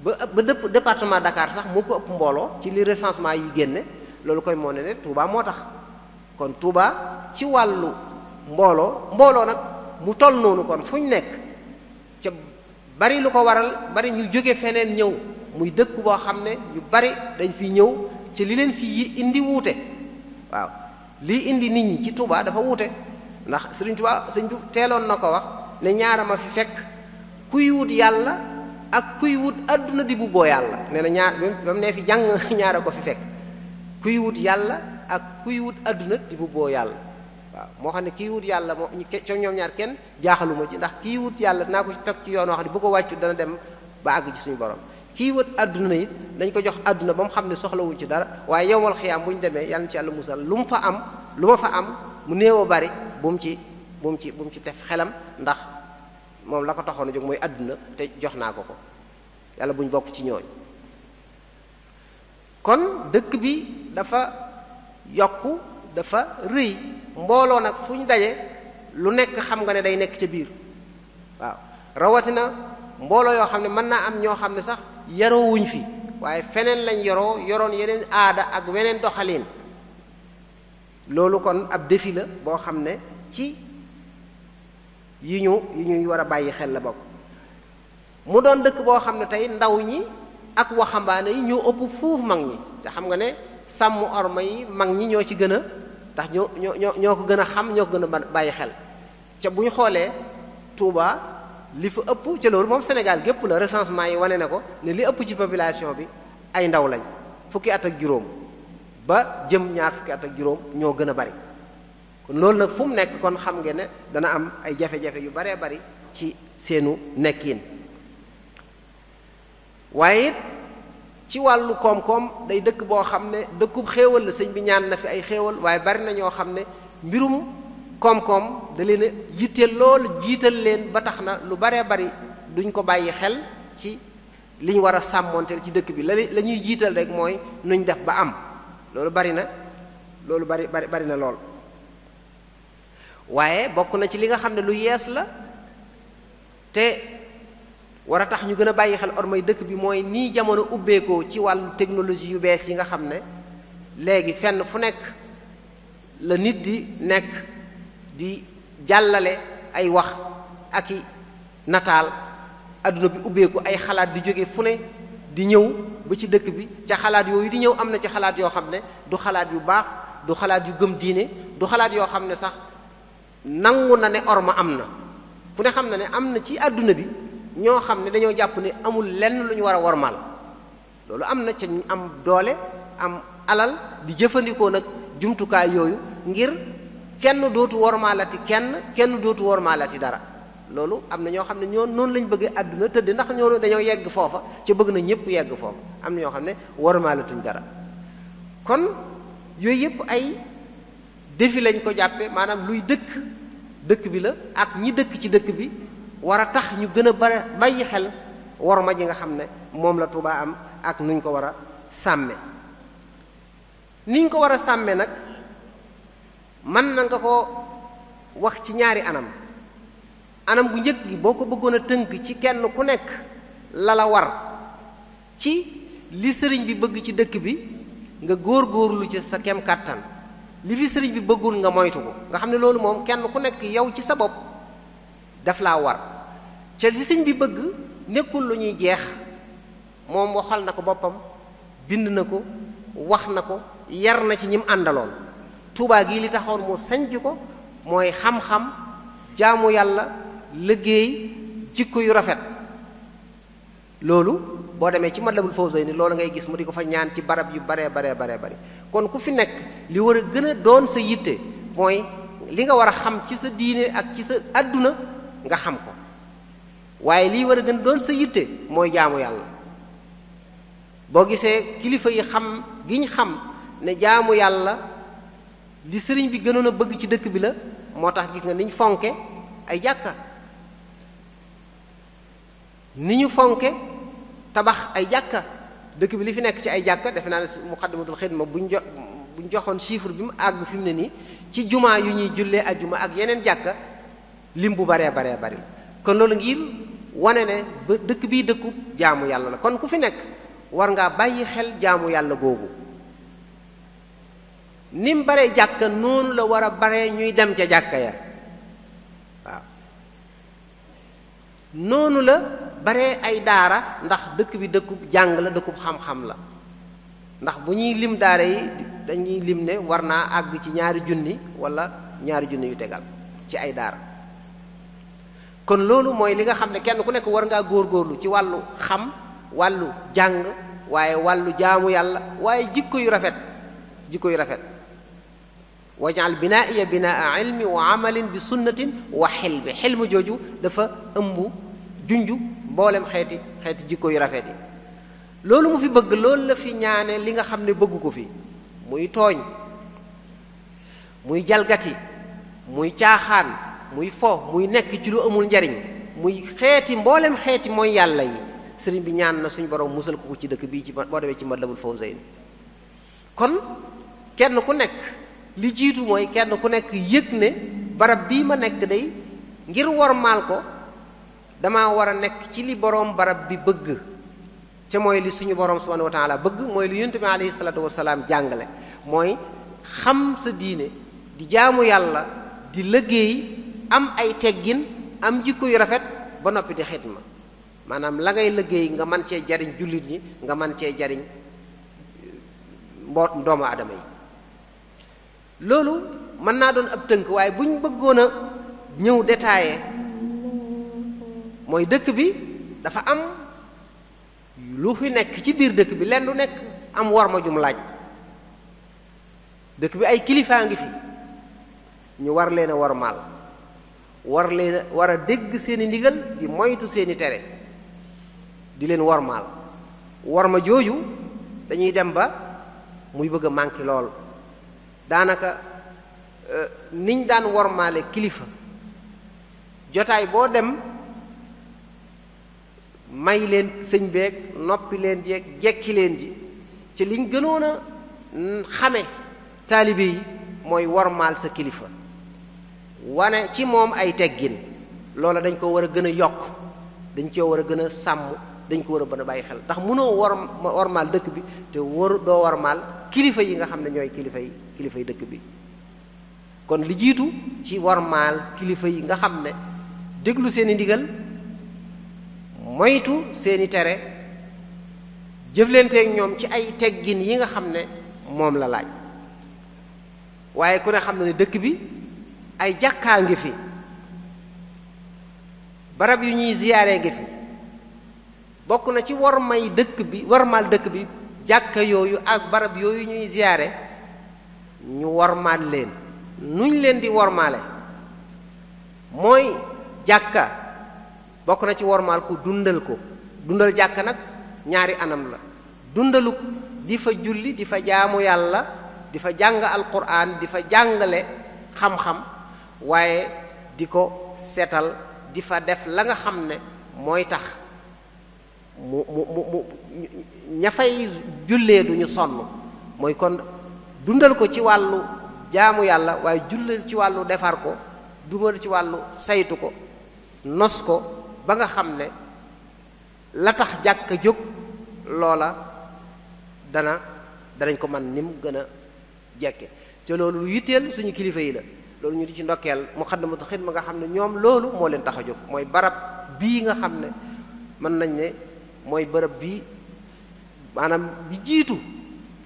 ba département Dakar sax moo ko ëpp mbooloo ci li recensement yi génne, loolu koy moo ne Touba moo tax. kon Touba ci wàllu mbooloo nag mu toll noonu, kon fu ñu nekk ca bari lu ko waral, bari ñu jóge feneen ñëw, muy dëkk boo xam ne ñu bari dañ fi ñëw ci li leen fi indi wuute. waaw lii indi nit ñi ci Touba dafa wuute, ndax Sëriñ Touba sëñ bi teeloon na ko wax ne ñaara ma fi fekk, kuy wut yàlla ak kuy wut adduna di bu boo yàlla. nee na ñaar ba mu ne fi jàng ñaara ko fi fekk, kuy wut yàlla ak kuy wut adduna di bu boo yàlla. waaw moo xam ne kii wut yàlla moo ñoom ñaar kenn jaaxaluma ci, ndax kii wut yàlla dinaa ko teg ci yoon wax ne bu ko wàccu dana dem ba àgg ci suñu borom. kii wut adduna it dañ ko jox adduna ba mu xam ne soxlawuñ ci dara, waaye yowmal xiyaam bu ñu demee yàlla na ci yàlla musal, lu ma fa am mu néew a bari bu mu ci def xelam, ndax moom la ko taxoon a jóg mooy adduna te jox naa ko yàlla buñ bokk ci ñooñ. kon dëkk bi dafa yokku, dafa rëy, mbooloo nag fu ñu daje lu nekk xam nga ne day nekk ca biir. waaw rawatina mbooloo yoo xam ne mën naa am ñoo xam ne sax yaroowuñ fi, waaye feneen lañ yoroon yeneen aada ak weneen doxalin. loolu kon ab défi la boo xam ne ci yi ñuy war a bàyyi xel la bokk. mu doon dëkk boo xam ne tey ndaw ñi ak waxambaane yi ñoo ëpp fuuf mag ñi, te xam nga ne sàmm orma yi mag ñi ñoo ci gën a, ndax ñoo ko gën a xam, ñoo ko gën a bàyyi xel. ca bu ñu xoolee Touba li fa ëpp, ca loolu moom Sénégal gépp la, recensement yi wane na ko ne li ëpp ci population bi ay ndaw lañ, fukki at ak juróom ba jëm ñaar fukki at ak juróom ñoo gën a bari. kon loolu nag fu mu nekk kon xam ngeen ne dana am ay jafe-jafe yu baree bari ci seenu nekkin. waaye it ci wàllu koom-koom day dëkk boo xam ne dëkkub xéewal la, sëñ bi ñaan na fi ay xéewal, waaye bari na ñoo xam ne mbirum koom-koom da leen a yitteel loolu, jiital leen ba tax na lu baree bari duñ ko bàyyi xel ci liñ war a sàmmoonteel ci dëkk bi. la ñuy jiital rek mooy nuñ def ba am. loolu bari na lool. waaye bokk na ci li nga xam ne lu yees la te war a tax ñu gën a bàyyi xel ormay dëkk bi, mooy nii jamono ubbeekoo ci wàllu technologie yu bees yi nga xam ne léegi fenn fu nekk la nit di nekk di jàllale ay wax ak i nataal, adduna bi ubbeeku, ay xalaat di jóge fu ne di ñëw ba ci dëkk bi. ca xalaat yooyu di ñëw am na ci xalaat yoo xam ne du xalaat yu baax, du xalaat yu gëm diine, du xalaat yoo xam ne sax nangu na ne orma am na. fu ne xam na ne am na ci adduna bi ñoo xam ne dañoo jàpp ne amul lenn lu ñu war a wormal. loolu am na ca ñu am doole, am alal, di jëfandikoo nag jumtukaay yooyu ngir kenn dootu wormaalati kenn dootu wormaalati dara. loolu am na ñoo xam ne ñoo noonu lañ bëgg àdduna tëdd, ndax ñoo dañoo yegg foofa ca bëgg na ñëpp yegg foofa. am na ñoo xam ne wormaalatuñ dara. kon yooyu yëpp ay défi lañ ko jàppe, maanaam luy dëkk bi la ak ñi dëkk ci dëkk bi war a tax ñu gën a bàyyi xel worma ji nga xam ne moom la Touba am ak nuñ ko war a sàmme. niñ ko war a sàmme nag mën na nga ko wax ci ñaari anam gu njëkk gi boo ko bëggoon a tënk ci kenn ku nekk la war ci li sëriñ bi bëgg ci dëkk bi nga góor-góorlu ci sa kem kàttan li fi sëriñ bi bëggul nga moytu ko nga xam ne loolu moom kenn ku nekk yow ci sa bopp daf laa war ca li sëriñ bi bëgg nekkul lu ñuy jeex moom waxal na ko boppam bind na ko wax na ko yar na ci ñim àndaloon Tuubaa gii li taxoon mu sanc ko mooy xam-xam jaamu yàlla liggéey jikko yu rafet loolu boo demee ci Matlabul Fawzayni loolu ngay gis mu di ko fa ñaan ci barab yu baree bari kon ku fi nekk li war a gën a doon sa yitte mooy li nga war a xam ci sa diine ak ci sa àdduna nga xam ko waaye lii war a gën a doon sa yitte mooy jaamu yàlla boo gisee kilifa yi xam gi ñu xam ne jaamu yàlla li sëriñ bi gënoon a bëgg ci dëkk bi la moo tax gis nga ni ñu fonke ay jàkka ni ñu fonke tabax ay jàkka dëkk bi li fi nekk ci ay jàkka defe naa ne Muqaddamatul Xidma buñ joxoon chiffre bi mu àgg fi mu ne nii ci jumaa yu ñuy jullee ajjuma ak yeneen jàkka lim bu baree bari kon loolu ngir wane ne ba dëkk bii dëkkub jaamu yàlla la kon ku fi nekk war ngaa bàyyi xel jaamu yàlla googu ni mu baree jàkka noonu la war a baree ñuy dem ca jàkka ya waaw noonu la bare ay daara ndax dëkk bi dëkkub jàng la dëkkub xam-xam la ndax bu ñuy lim daara yi dañuy lim ne war naa àgg ci 2,000 wala 2,000 yu tegal ci ay daara kon loolu mooy li nga xam ne kenn ku nekk war ngaa góorgóorlu ci wàllu xam wàllu jàng waaye wàllu jaamu yàlla waaye jikko yu rafet wajal binaiya binaa ilmi wa amalin bi sunnatin wa xilmi xilmu jooju dafa ëmb junju mboolem xeeti jikko yu rafet yi loolu mu fi bëgg loolu la fi ñaane li nga xam ne bëggu ko fi muy tooñ muy jalgati muy caaxaan muy fo muy nekk ci lu amul njariñ muy mboolem xeeti mooy yàlla yi sëriñ bi ñaan na suñ borom musal ko ci dëkk bii ci boo demee ci Matlabul Fawzayni kon kenn ku nekk li jiitu mooy kenn ku nekk yëg ne barab bii ma nekk day ngir wormaal ko dama war a nekk ci li boroom barab bi bëgg ca mooy li suñu boroom subhanahu wa taala bëgg mooy li yonent bi alayhi salaatu wasalaam jàngale mooy xam sa diine di jaamu yàlla di liggéey am ay teggin am jikko yu rafet ba noppi di xidma maanaam la ngay liggéey nga mën cee jariñ jullit ñi nga mën cee jariñ doomu aadama yi loolu mën naa doon ab tënk waaye bu ñu bëggoon a ñëw détaillé mooy dëkk bi dafa am lu fi nekk ci biir dëkk bi lenn lu nekk am war ma jum laaj dëkk bi ay kilifaa ngi fi ñu war leen a warmaal war a dégg seeni ndigal di moytu seeni tere di leen warmaal war ma jooju dañuy dem ba muy bëgg a manqué lool daanaka niñ daan wormaale kilifa jotaay boo dem may leen sëñ beeg noppi leen jeeg jekki leen ji ci liñ gënoon a xame taalibe yi mooy wormaal sa kilifa wane ci moom ay teggin loola dañ ko war a gën a yokk dañ ko war a gën a sàmm dañ ko war a bën a bàyyi xel ndax mënoo wormaal dëkk bi te doo wormaal kilifa yi nga xam ne ñooy kilifay dëkk bi kon li jiitu ci wormaal kilifa yi nga xam ne déglu seeni ndigal moytu seeni tere jëflanteeg ñoom ci ay teggin yi nga xam ne moom la laaj waaye ku ne xam ne dëkk bi ay jàkkaa ngi fi barab yu ñuy ziyaare ngi fi bokk na ci wormaal dëkk bi jàkka yooyu ak barab yooyu ñuy ziyaare ñu wormaal leen nuñ leen di wormaale mooy jàkka bokk na ci wormaal ko dundal jàkka nag ñaari anam la dundalu di fa julli di fa jaamu yàlla di fa jàng alquran di fa jàngale xam-xam waaye di ko seetal di fa def la nga xam ne mooy tax mu ña fay jullee duñu sonn mooy kon dundal ko ci wàllu jaamu yàlla waaye jullal ci wàllu defar ko dugal ci wàllu saytu ko nos ko ba nga xam ne la tax jàkka jóg loola danañ ko man ni mu gën a jekke te loolu lu yitteel suñu kilifa yi la loolu ñu di ci ndokkeel Muxaddamatul Xidma nga xam ne ñoom loolu moo leen tax a jóg mooy barab bii nga xam ne mën nañ ne mooy barab bii maanaam bi jiitu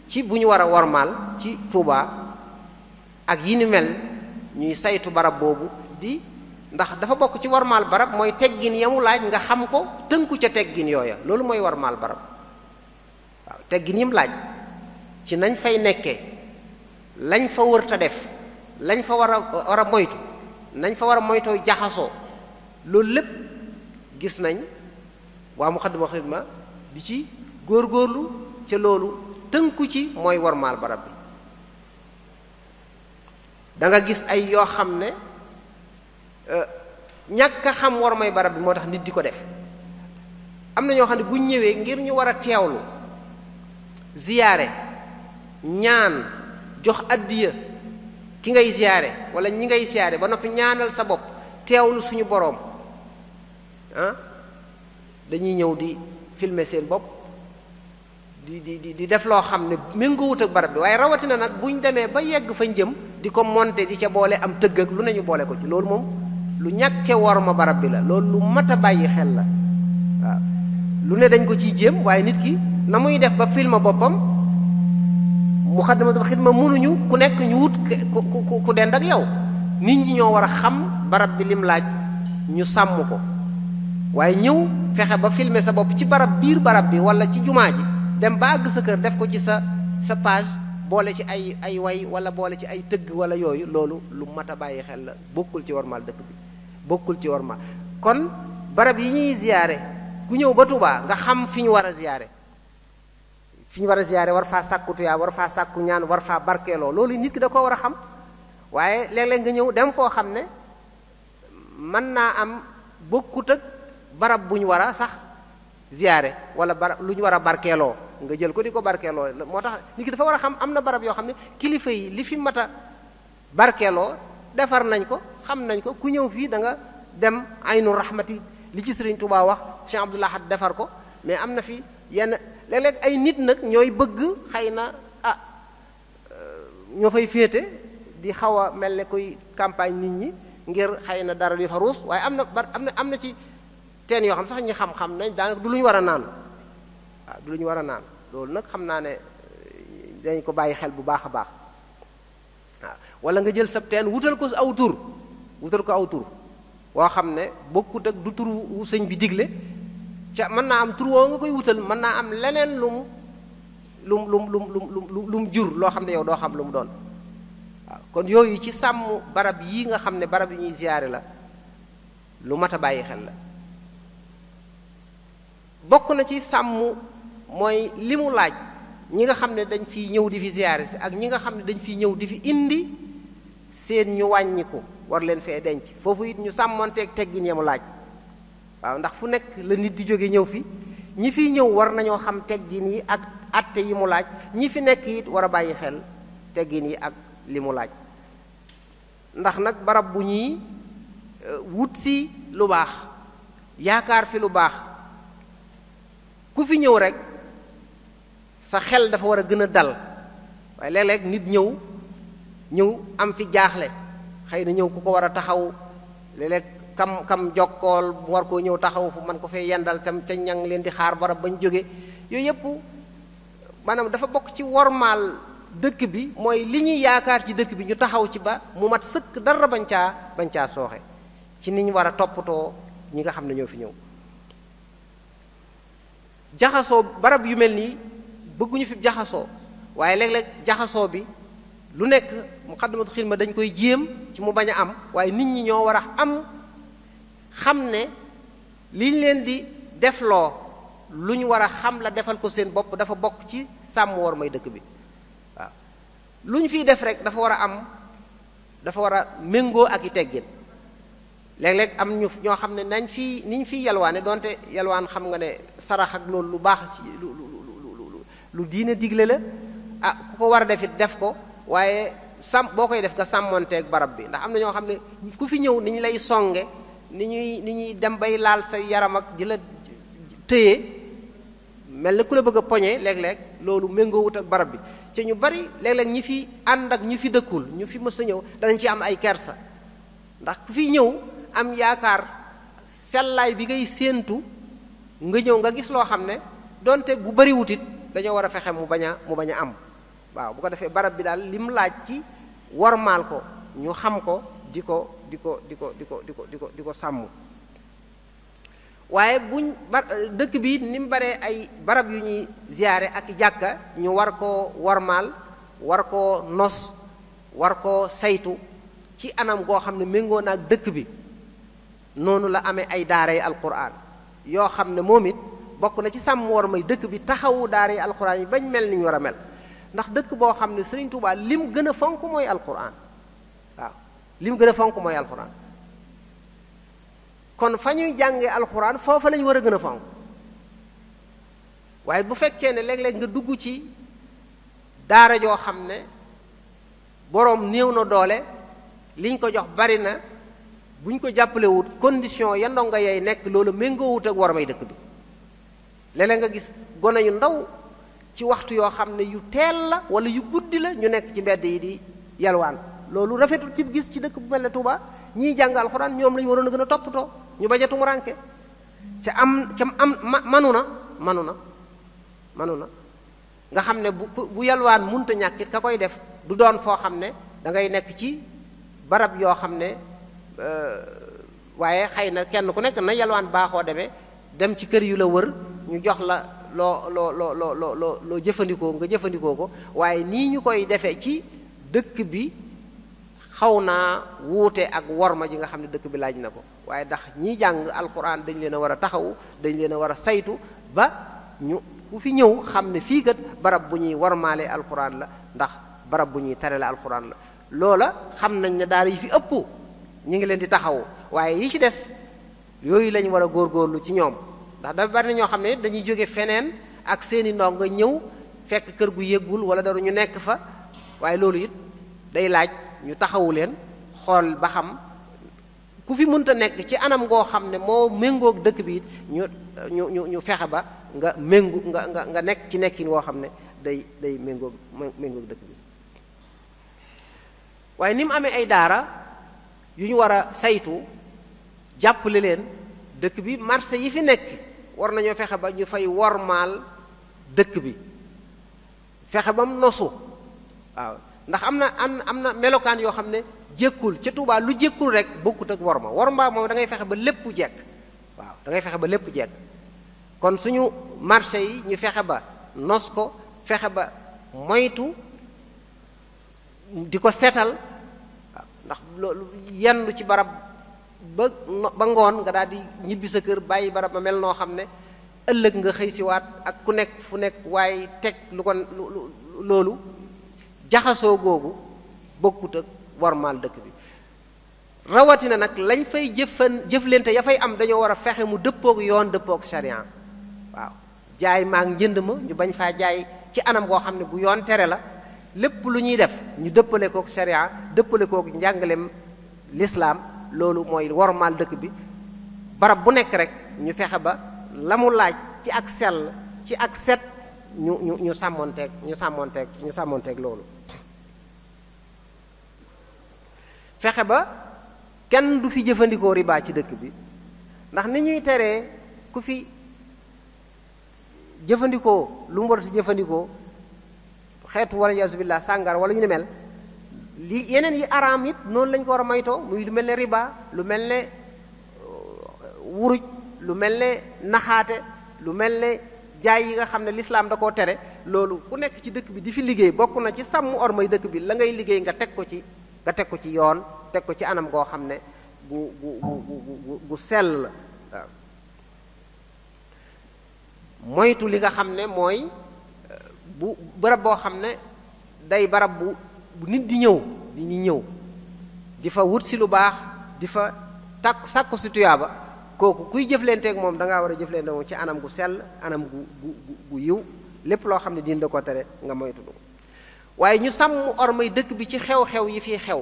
ci bu ñu war a wormaal ci Tuubaa ak yi ni mel ñuy saytu barab boobu ndax dafa bokk ci wormaal barab mooy teggin yamu laaj nga xam ko tënku ca teggin yooya loolu mooy wormaal barab waaw teggin yim laaj ci nañ fay nekkee lañ fa wërta def lañ fa war a moytu nañ fa war a moytoo jaxasoo loolu lépp gis nañ waa Muxaddamatul Xidma di ci góorgóorlu ca loolu tënku ci mooy wormaal barab bi da nga gis ay yoo xam ne ñàkk a xam wormay barab bi moo tax nit di ko def am na ñoo xam ne buñ ñëwee ngir ñu war a teewlu ziyaare ñaan jox addiya ki ngay ziyaare wala ñi ngay ziyaare ba noppi ñaanal sa bopp teewlu suñu boroom dañuy ñëw di filmer seen bopp di def loo xam ne méngoowut ak barab bi waaye rawatina nag buñ demee ba yegg fañ jëm di ko monter di ca boole am tëgg ak lu ne ñu boole ko ci loolu moom lu ñàkke worma barab bi la loolu lu mat a bàyyi xel la waaw lu ne dañ ko ciy jéem waaye nit ki na muy def ba film boppam Muxaddamatul Xidma mënuñu ku nekk ñu wut ku dend ak yow nit ñi ñoo war a xam barab bi lim laaj ñu sàmm ko waaye ñëw fexe ba filmer sa bopp ci biir barab bi wala ci jumaa ji dem ba àgg sa kër def ko ci sa page boole ci ay way wala boole ci ay tëgg wala yooyu loolu lu mat a bàyyi xel la bokkul ci wormaal dëkk bi bokkul ci wormaal kon barab yi ñuy ziyaare ku ñëw ba Tuubaa nga xam fi ñu war a ziyaare war faa sàkku tuyaa war faa sàkku ñaan war faa barkeeloo loolu nit ki da ko war a xam waaye léeg-léeg nga ñëw dem foo xam ne mën naa am bokkut ak barab bu ñu war a sax ziyaare wala barab lu ñu war a barkeeloo nga jël ko di ko barkeeloo moo tax nit ki dafa war a xam am na barab yoo xam ne kilifa yi li fi mat a barkeeloo defar nañ ko xam nañ ko ku ñëw fii da nga dem aynu rahmati li ci Sëriñ Tuubaa wax Cheikh Abdoul Ahad defar ko mais am na fi yenn léeg-léeg ay nit nag ñooy bëgg xëy na ñoo fay féete di xaw a mel ne koy campagne nit ñi ngir xëy na dara di fa ruus waaye am na ci teen yoo xam sax ñi xam-xam nañ daanaka du lu ñu war a naan waaw du lu ñu war a naan loolu nag xam naa ne dañ ko bàyyi xel bu baax a baax waaw wala nga jël sab teen wutal ko aw tur woo xam ne bokkut ak du tur wu sëñ bi digle ca mën naa am tur woo nga koy wutal mën naa am leneen lum jur loo xam ne yow doo xam lu mu doon waaw kon yooyu ci sàmm barab yi nga xam ne barab yi ñuy ziyaare la lu mat a bàyyi xel la bokk na ci sàmm mooy li mu laaj ñi nga xam ne dañ fiy ñëw di fi ziyaare si ak ñi nga xam ne dañ fiy ñëw di fi indi seen ñu wàññiku war leen fee denc foofu it ñu sàmmonteeg teggin ya mu laaj waaw ndax fu nekk la nit di jóge ñëw fi ñi fiy ñëw war nañoo xam teggin yi ak atte yi mu laaj ñi fi nekk it war a bàyyi xel teggin yi ak li mu laaj ndax nag barab bu ñuy wut si lu baax yaakaar fi lu baax ku fi ñëw rek sa xel dafa war a gën a dal waaye léeg-léeg nit ñëw am fi jaaxle xëy na ñëw ku ko war a taxaw léeg-léeg kam jokkool mu war koo ñëw taxaw fu man ko fee yendal tam ca ñang leen di xaar barab bañ jóge yooyu yëpp maanaam dafa bokk ci wormaal dëkk bi mooy li ñuy yaakaar ci dëkk bi ñu taxaw ci ba mu mat sëkk dara bañ caa sooxe ci ni ñu war a toppatoo ñi nga xam ne ñoo fi ñëw jaxasoo barab yu mel nii bëgguñu fi jaxasoo waaye léeg-léeg jaxasoo bi lu nekk Muxaddamatul Xidma dañ koy jéem ci mu bañ a am waaye nit ñi ñoo war a am xam ne liñ leen di defloo lu ñu war a xam la defal ko seen bopp dafa bokk ci sàmm war may dëkk bi waaw lu ñu fiy def rek dafa war a méngoo ak i teggin léeg-léeg am ñoo xam ne niñ fiy yalwaane donte yalwaan xam nga ne sarax ak loolu lu baax ci lu diine digle la ku ko war a def it def ko waaye boo koy def nga sàmmonteeg barab bi ndax am na ñoo xam ne ku fi ñëw ni ñu lay songe ni ñuy dem bay laal sa yaram ak di la tëye mel na ku la bëgg a poñe léeg-léeg loolu méngoowut ak barab bi ci ñu bari léeg-léeg ñi fi ànd ak ñu fi dëkkul ñu fi mës a ñëw danañ ci am ay kersa ndax ku fi ñëw am yaakaar sellaay bi ngay séentu nga ñëw nga gis loo xam ne donte bu bari wutit dañoo war a fexe mu bañ a am waaw bu ko defee barab bi daal lim laaj ci wormaal ko ñu xam ko di ko sàmm waaye dëkk bi ni mu baree ay barab yu ñuy ziyaare ak jàkka ñu war koo wormaal war koo nos war koo saytu ci anam goo xam ne méngoo na ak dëkk bi noonu la amee ay daaray alquran yoo xam ne moom it bokk na ci sàmm war may dëkk bi taxawu daaray alquran yi bañ mel ni ñu war a mel ndax dëkk boo xam ne Sëriñ Tuubaa lim gën a fonk mooy alquran waaw lim gën a fonk mooy alquran kon fa ñuy jàngee alquran foofa lañu war a gën a fonk waaye bu fekkee ne léeg-léeg nga dugg ci daara joo xam ne boroom néew na doole liñ ko jox bari na buñ ko jàppalewut condition ya ndongo yay nekk loolu méngoowut ak war may dëkk bi léeg-léeg nga gis gone yu ndaw ci waxtu yoo xam ne yu teel la wala yu guddi la ñu nekk ci mbedd yi di yalwaan loolu rafetul ci gis ci dëkk bu mel ne Touba ñiy jàng alxuraan ñoom lañu waroon a gën a toppatoo ñu bañ a tumuranke manu na nga xam ne bu yalwaan munta ñàkkit ka koy def du doon foo xam ne da ngay nekk ci barab yoo xam ne waaye xëy na kenn ku nekk na yalwaan baaxoo demee dem ci kër yu la wër ñu jox la loo jëfandikoo nga jëfandikoo ko waaye nii ñu koy defee ci dëkk bi xaw naa wuute ak worma ji nga xam ne dëkk bi laaj na ko waaye ndax ñiy jàng alquran dañ leen a war a taxawu dañ leen a war a saytu ba ñu ku fi ñëw xam ne fii kat barab bu ñuy wormaale alquran la ndax barab bu ñuy tarale alquran la loola xam nañ ne daara yi fi ëpp ñu ngi leen di taxawu waaye yi ci des yooyu lañ war a góorgóorlu ci ñoom ndax dafa bari na ñoo xam ne dañuy jóge feneen ak seeni ndongo ñëw fekk kër gu yëggul wala dara ñu nekk fa waaye loolu it day laaj ñu taxawu leen xool ba xam ku fi mënta nekk ci anam goo xam ne moo méngoog dëkk bi it ñu fexe ba nga nga nekk ci nekkin woo xam ne day méngoog dëkk bi waaye ni mu amee ay daara yu ñu war a saytu jàppale leen dëkk bi marché yi fi nekk war nañoo fexe ba ñu fay wormaal dëkk bi fexe ba mu nosu waaw ndax am na melokaan yoo xam ne jékkul ca Tuubaa lu jékkul rek bokkut ak worma moom da ngay fexe ba lépp jekk waaw da ngay fexe ba lépp jekk kon suñu marché yi ñu fexe ba nos ko fexe ba moytu di ko seetal waaw ndax loolu yendu ci barab ba ngoon nga daal di ñibbi sa kër bàyyi barab ba mel noo xam ne ëllëg nga xëy siwaat ak ku nekk fu nekk waaye teg lu kon loolu jaxasoo googu bokkut ak warmaal dëkk bi rawatina nag lañ fay jëflante ya fay am dañoo war a fexe mu dëppook yoon dëppook sharia waaw jaay maag njënd ma ñu bañ faa jaay ci anam goo xam ne bu yoon tere la lépp lu ñuy def ñu dëppale kook sharia dëppale kook njàngaleem lislaam loolu mooy wormaal dëkk bi barab bu nekk rek ñu fexe ba la mu laaj ci ak sell ci ak set ñu sàmmonteeg loolu fexe ba kenn du fi jëfandikoo riba ci dëkk bi ndax ni ñuy teree ku fi jëfandikoo lu mu war a jëfandikoo xeetu wala yasubillah sàngar wala ñu ne mel li yeneen yi araam it noonu lañ ko war a maytoo muy lu mel ne riba lu mel ne wuruj lu mel ne naxaate lu mel ne jaay yi nga xam ne lislaam da koo tere loolu ku nekk ci dëkk bi di fi liggéey bokk na ci sàmm ormay dëkk bi la ngay liggéey nga teg ko ci yoon teg ko ci anam goo xam ne gu sell la waaw moytu li nga xam ne mooy bu barab boo xam ne day barab bu nit di ñëw di fa wut si lu baax di fa sàkku si tuyaaba kooku kuy jëflanteeg moom da ngaa war a jëflante moom ci anam gu sell anam gu yiw lépp loo xam ne diin da ko tere nga moytu ko waaye ñu sàmm ormay dëkk bi ci xew-xew yi fii xew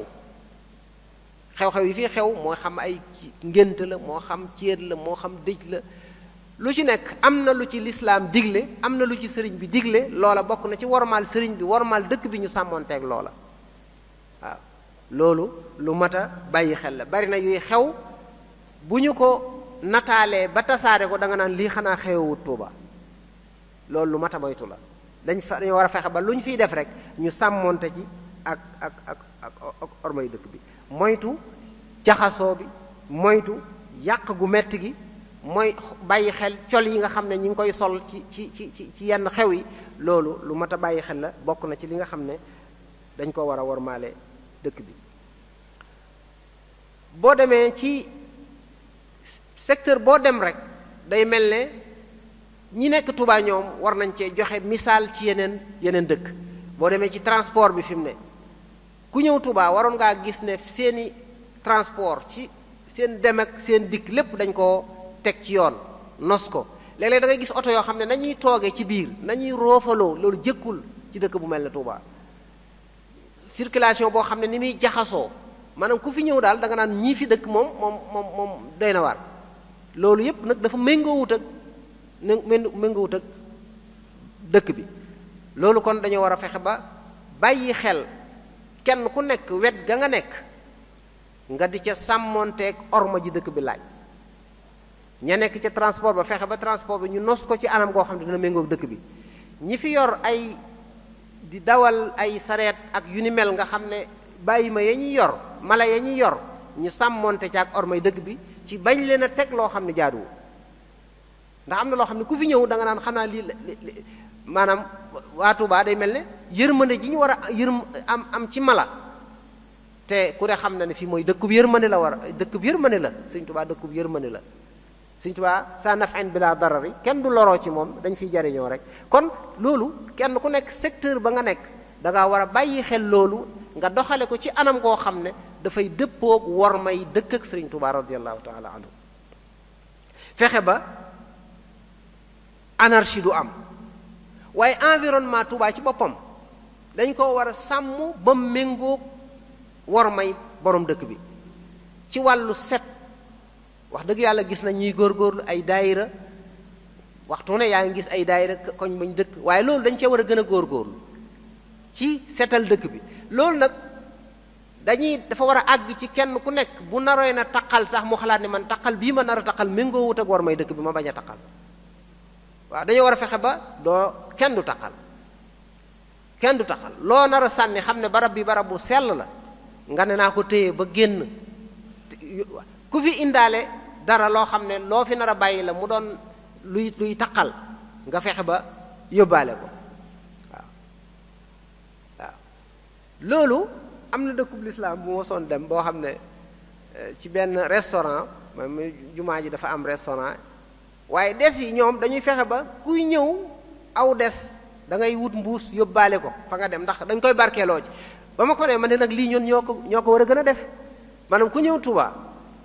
xew-xew yi fii xew moo xam ay ngént la moo xam céet la moo xam dëj la lu ci nekk am na lu ci lislaam digle am na lu ci sëriñ bi digle loola bokk na ci wormaal sëriñ bi wormaal dëkk bi ñu sàmmoonteeg loola waaw loolu lu mat a bàyyi xel la bari na yuy xew bu ñu ko nataalee ba tasaare ko da nga naan lii xanaa xewewut Tuuba loolu lu mat a moytu la dañoo war a fexe ba lu ñu fiy def rek ñu sàmmoonte ci ak ormay dëkk bi moytu jaxasoo bi moytu yàq gu metti gi mooy bàyyi xel col yi nga xam ne ñi ngi koy sol ci yenn xew yi loolu lu mat a bàyyi xel la bokk na ci li nga xam ne dañ ko war a wormaale dëkk bi boo demee ci secteur boo dem rek day mel ne ñi nekk Touba ñoom war nañ cee joxe misaal ci yeneen dëkk boo demee ci transport bi fi mu ne ku ñëw Touba waroon ngaa gis ne seeni transport ci seen dem ak seen dikk lépp dañ koo teg ci yoon nos ko léeg-léeg da ngay gis oto yoo xam ne nañuy toogee ci biir nañuy roofaloo loolu jëkkul ci dëkk bu mel ne Touba circulation boo xam ne ni muy jaxasoo maanaam ku fi ñëw daal da nga naan ñii fi dëkk moom doy na waar loolu yépp nag dafa méngoowut ak dëkk bi loolu kon dañoo war a fexe ba bàyyi xel kenn ku nekk wet ga nga nekk nga di ca sàmmoonteeg orma ji dëkk bi laaj ña nekk ca transport ba fexe ba transport bi ñu nos ko ci anam goo xam ne dina méngoog dëkk bi ñi fi yor ay di dawal ay sareet ak yu ni mel nga xam ne bàyyi ma ya ñuy yor mala ya ñuy yor ñu sàmmoonte ca ak ormay dëkk bi ci bañ leen a teg loo xam ne jaaduwul ndax am na loo xam ne ku fi ñëw da nga naan xanaa lii maanaam waa Touba day mel ne yërmande ji ñu war a am ci mala te ku ne xam na ne fii mooy dëkkub yërmande la dëkkub yërmande la Sëriñ Touba dëkkub yërmande la Sëriñ Touba sa naf'in bila darari kenn du loroo ci moom dañ fiy jariñoo rek kon loolu kenn ku nekk secteur ba nga nekk da ngaa war a bàyyi xel loolu nga doxale ko ci anam goo xam ne dafay dëppoog war may dëkk ak Sëriñ Touba radiyallahu taala anhu fexe ba anarchie du am waaye environnement Touba ci boppam dañ ko war a sàmm ba méngoog war may borom dëkk bi ci wàllu set wax dëgg yàlla gis na ñuy góorgóorlu ay daayira waxtu ne yaa ngi gis ay daayira koñ bañ dëkk waaye loolu dañ cee war a gën a góorgóorlu ci setal dëkk bi loolu nag dafa war a àgg ci kenn ku nekk bu naroy na taqal sax mu xalaat ne man taqal bii ma nar a taqal méngoo wut ak war may dëkk bi ma bañ a taqal waaw dañoo war a fexe ba kenn du taqal loo nar a sànni xam ne barab bi barab bu sell la nga ne naa ko téye ba génn ku fi indaale dara loo xam ne loo fi nar a bàyyi la mu doon luy taqal nga fexe ba yóbbaale ko waaw loolu am na dëkkub lislaam bu ma soon dem boo xam ne ci benn restaurant moom jumaa ji dafa am restaurant waaye des yi ñoom dañuy fexe ba kuy ñëw aw des da ngay wut mbuus yóbbaale ko fa nga dem ndax dañ koy barkeeloo ci ba ma ko ne man ne nag lii ñun ñoo ko war a gën a def maanaam ku ñëw Touba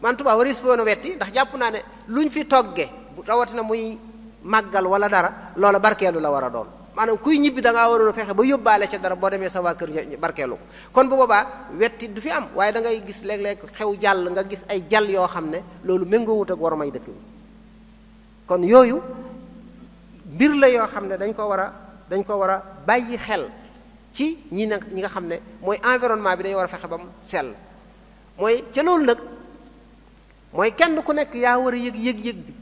man Touba waris fi woon a wetti ndax jàpp naa ne luñ fi togge bu rawatina muy màggal wala dara loola barkeelu la war a doon maanaam kuy ñibbi da ngaa waroon a fexe ba yóbbaale ca dara boo demee sa waa kër barkeelu ko kon bu boobaa wetti du fi am waaye da ngay gis léeg-léeg xew jàll nga gis ay jàll yoo xam ne loolu méngoowut ak war may dëkk bi kon yooyu mbir la yoo xam ne dañ ko war a bàyyi xel ci ñi nga xam ne mooy environnement bi dañu war a fexe ba mu sell mooy ca loolu nag mooy kenn ku nekk yaa war a yëg bi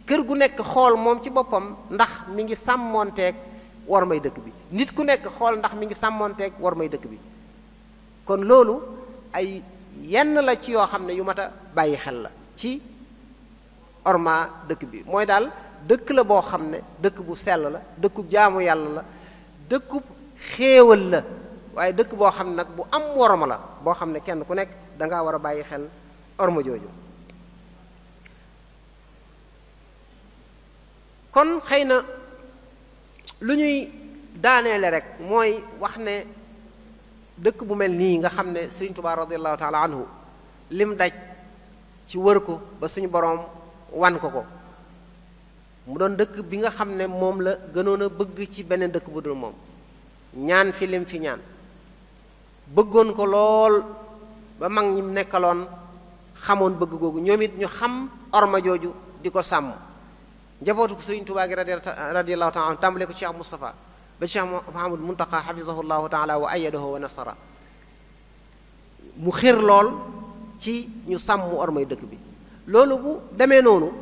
kër gu nekk xool moom ci boppam ndax mi ngi sàmmoonteeg war may dëkk bi nit ku nekk xool ndax mi ngi sàmmoonteeg war may dëkk bi kon loolu ay yenn la ci yoo xam ne yu mat a bàyyi xel la ci orma dëkk bi mooy daal dëkk la boo xam ne dëkk bu sell la dëkkub jaamu yàlla la dëkkub xéewal la waaye dëkk boo xam ne nag bu am worma la boo xam ne kenn ku nekk da ngaa war a bàyyi xel orma jooju kon xëy na lu ñuy daaneele rek mooy wax ne dëkk bu mel nii nga xam ne Sëriñ Tuubaa radiyallahu taala anhu lim daj ci wër ko ba suñu boroom wan ko mu doon dëkk bi nga xam ne moom la gënoon a bëgg ci beneen dëkk bu dul moom ñaan fi lim fi ñaan bëggoon ko lool ba mag ñi nekkaloon xamoon bëgg googu ñoom it ñu xam orma jooju di ko sàmm njabootu ko Sëriñ Tuubaa gi radiyallahu taala anhu tàmbale ko Cheikh Moustapha ba Cheikh Mouhamadou Muntaqa xafizahu llahu taala wa ayadahu wa nasara mu xër lool ci ñu sàmm ormay dëkk bi. loolu bu demee noonu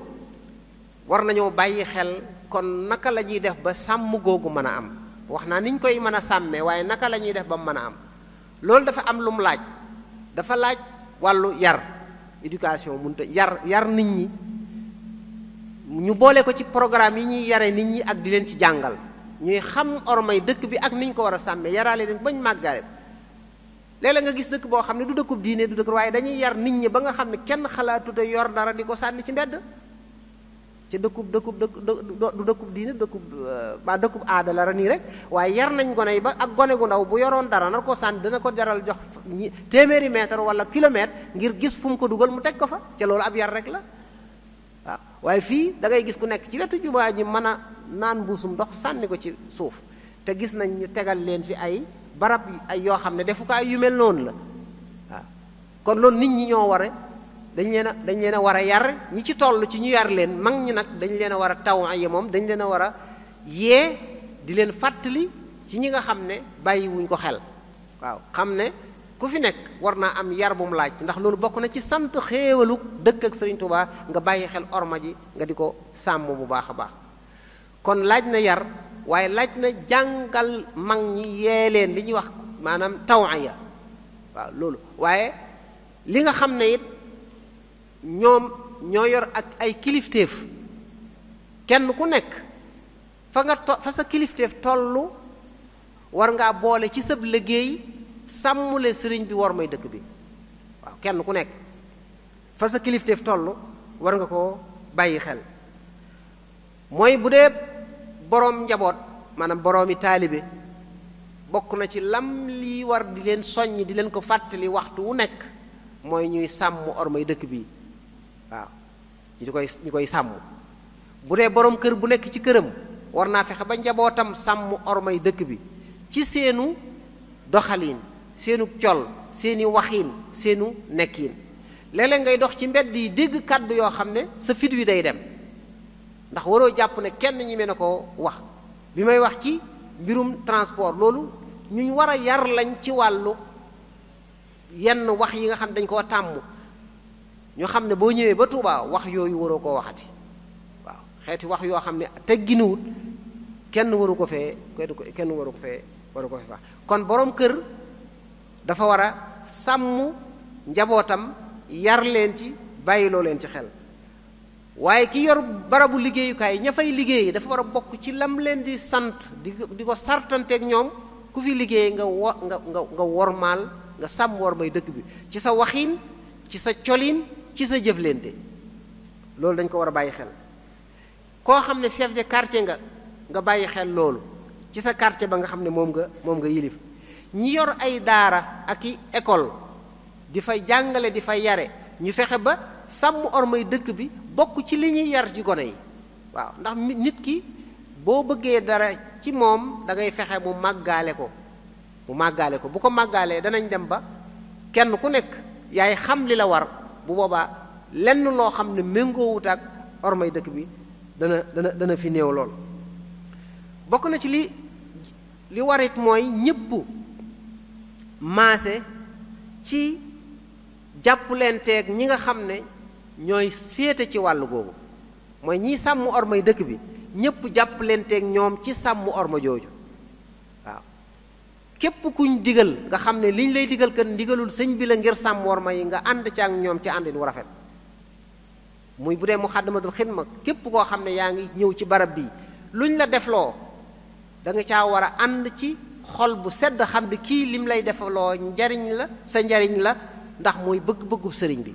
war nañoo bàyyi xel kon naka la ñuy def ba sàmm googu mën a am wax naa niñ koy mën a sàmmee waaye naka la ñuy def ba mu mën a am loolu dafa am lu mu laaj dafa laaj wàllu yar éducation munta yar nit ñi ñu boole ko ci programme yi ñuy yare nit ñi ak di leen ci jàngal ñuy xam ormay dëkk bi ak niñ ko war a sàmmee yaraale leen bañ màggale léeg-léeg nga gis dëkk boo xam ne du dëkkub diine du dëkk waaye dañuy yar nit ñi ba nga xam ne kenn xalaatut a yor dara di ko sànni ci mbedd ci du dëkkub diine dëkkub aada la nii rek waaye yar nañ gone yi ba ak gone gu ndaw bu yoroon dara nar ko sànni dana ko jaral jox téeméeri mètre wala kilomètre ngir gis fu mu ko dugal mu teg ko fa ca loolu ab yar rek la waaw waaye fii da ngay gis ku nekk ci wetu jumaa ji mën a naan mbuusum ndox sànni ko ci suuf te gis nañ ñu tegal leen fi ay barab ay yoo xam ne defukaay yu mel noonu la waaw kon loolu nit ñi ñoo war a dañ leen a war a yar ñi ci toll ci ñu yar leen mag ñi nag dañ leen a war a tawaya moom dañ leen a war a yee di leen fàttali ci ñi nga xam ne bàyyiwuñ ko xel waaw xam ne ku fi nekk war naa am yar bu mu laaj ndax loolu bokk na ci sant xéewalu dëkk ak Sëriñ Tuubaa nga bàyyi xel orma ji nga di ko sàmm bu baax a baax kon laaj na yar waaye laaj na jàngal mag ñi yee leen li ñuy wax maanaam tawaya waaw loolu waaye li nga xam ne it ñoom ñoo yor ak ay kilifteef kenn ku nekk fa sa kilifteef tollu war ngaa boole ci sab liggéey sàmmule sëriñ bi war may dëkk bi waaw kenn ku nekk fa sa kilifteef tollu war nga koo bàyyi xel mooy bu dee boroom njaboot maanaam boroomi taalibe bokk na ci lam lii war di leen soññ di leen ko fàttali waxtu wu nekk mooy ñuy sàmm ormay dëkk bi waaw ñu koy sàmm bu dee boroom kër bu nekk ci këram war naa fexe ba njabootam sàmm ormay dëkk bi ci seenu doxaliin seenu col seeni waxiin seenu nekkiin léeg-léeg ngay dox ci mbedd yi dégg kàddu yoo xam ne sa fit wi day dem ndax waroo jàpp ne kenn ñi mel na ko wax bi may wax ci mbirum transport loolu ñu war a yar lañ ci wàllu yenn wax yi nga xam dañ koo tàmm ñu xam ne boo ñëwee ba Tuubaa wax yooyu waroo koo waxati waaw xeeti wax yoo xam ne tegginuwut kenn waru ko fee wax kon boroom kër dafa war a sàmm njabootam yar leen ci bàyyiloo leen ci xel waaye ki yor barabu liggéeyukaay ña fay liggéey dafa war a bokk ci lam leen di sant di ko sartanteeg ñoom ku fi liggéey nga wormaal nga sàmm war may dëkk bi ci sa waxiin ci sa colin ci sa jëflente loolu dañ ko war a bàyyi xel koo xam ne chef de quartier nga bàyyi xel loolu ci sa quartier ba nga xam ne moom nga yilif ñi yor ay daara ak i école di fay jàngale di fay yare ñu fexe ba sàmm ormay dëkk bi bokk ci li ñuy yar ci gone yi waaw ndax nit ki boo bëggee dara ci moom da ngay fexe mu màggaale ko bu ko màggaalee danañ dem ba kenn ku nekk yaay xam li la war bu boobaa lenn loo xam ne méngoowut ak ormay dëkk bi dana fi néew lool bokk na ci li warit mooy ñépp maase ci jàppalenteeg ñi nga xam ne ñooy féete ci wàllu googu mooy ñiy sàmm ormay dëkk bi ñépp jàppalenteeg ñoom ci sàmm orma jooju waaw képp kuñ digal nga xam ne liñ lay digal kat ndigalul sëñ bi la ngir sàmm orma yi nga ànd ci ak ñoom ci àndin wu rafet muy bu dee Muxaddamatul Xidma képp koo xam ne yaa ngi ñëw ci barab bi luñ la defloo da nga caa war a ànd ci xol bu sedd xam ne kii lim lay defaloo njariñ la sa njariñ la ndax mooy bëgg-bëggu sëriñ bi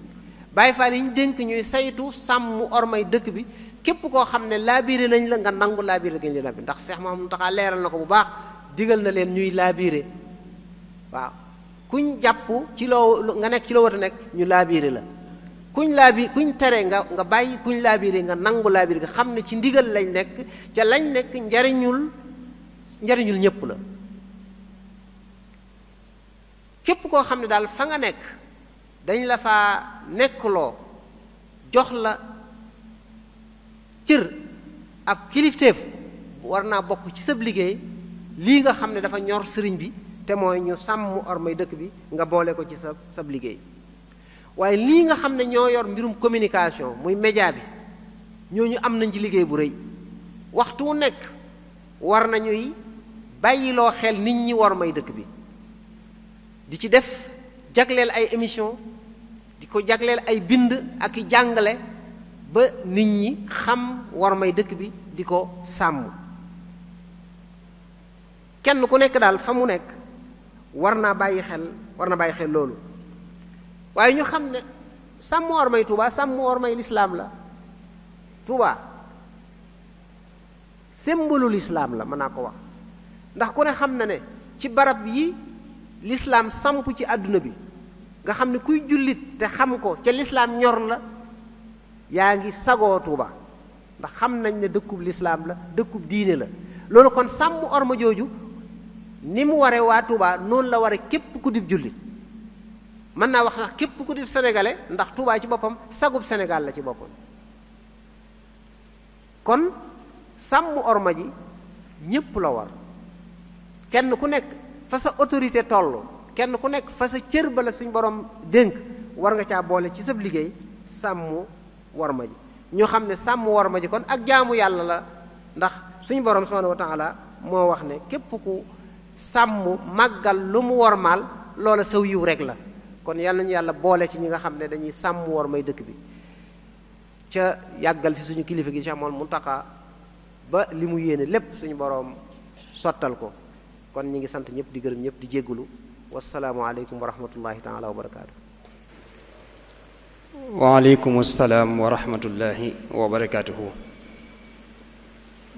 Baay Faal yi ñu dénk ñuy saytu sàmm ormay dëkk bi képp koo xam ne laabiré nañ la nga nangu laabiré gañ la bi ndax Seex Muhammadu Muntaxa leeral na ko bu baax digal na leen ñuy laabiré waaw kuñ jàpp ci loo nga nekk ci loo war a nekk ñu laabiré la kuñ tere nga bàyyi kuñ laabiré nga nangu laabiré nga xam ne ci ndigal lañ nekk ca lañ nekk njariñul ñépp la képp koo xam ne daal fa nga nekk dañ la faa nekkloo jox la cër ab kilifteef war naa bokk ci sab liggéey lii nga xam ne dafa ñor sëriñ bi te mooy ñu sàmm ormay dëkk bi nga boole ko ci sab liggéey. waaye lii nga xam ne ñoo yor mbirum communication muy média bi ñooñu am nañ ci liggéey bu rëy waxtu wu nekk war nañuy bàyyiloo xel nit ñi ormay dëkk bi di ci def jagleel ay émission di ko jagleel ay bind ak i jàngale ba nit ñi xam ormay dëkk bi di ko sàmm. kenn ku nekk daal fa mu nekk war na bàyyi xel loolu waaye ñu xam ne sàmm ormay Tuuba sàmm ormay lislaam la. Tuuba symbole lislaam la mën naa ko wax ndax ku ne xam na ne ci barab yi lislaam samp ci àdduna bi nga xam ne kuy jullit te xam ko ca lislaam ñor la yaa ngi sagoo Tuuba ndax xam nañ ne dëkkub lislaam la dëkkub diine la. loolu kon sàmm orma jooju ni mu ware waa Tuuba noonu la ware képp ku dib jullit mën naa wax ndax képp ku dib sénégalais ndax Tuuba ci boppam sagub Sénégal la ci boppam. kon sàmm orma ji ñépp la war kenn ku nekk fa sa autorité toll kenn ku nekk fa sa cër ba la suñ borom dénk war nga caa boole ci sab liggéey sàmm worma ji ñoo xam ne sàmm worma ji kon ak jaamu yàlla la ndax suñu borom subhanahu wa ta'ala moo wax ne képp ku sàmm màggal lu mu wormaal loola saw yiw rek la kon yàlla nañu yàlla boole ci ñi nga xam ne dañuy sàmm wormay dëkk bi ca yàggal fi suñu kilifa gi Cheikh Mouhamadou Mountakha ba li mu yéene lépp suñu boroom sottal ko kon ñi ngi sant ñëpp di gërëm ñëpp di jéggulu wasalaamu aleykum wa rahmatullahi taala wa barakaatu. waaleykum salaam wa rahmatullahi wa barakaatuhu.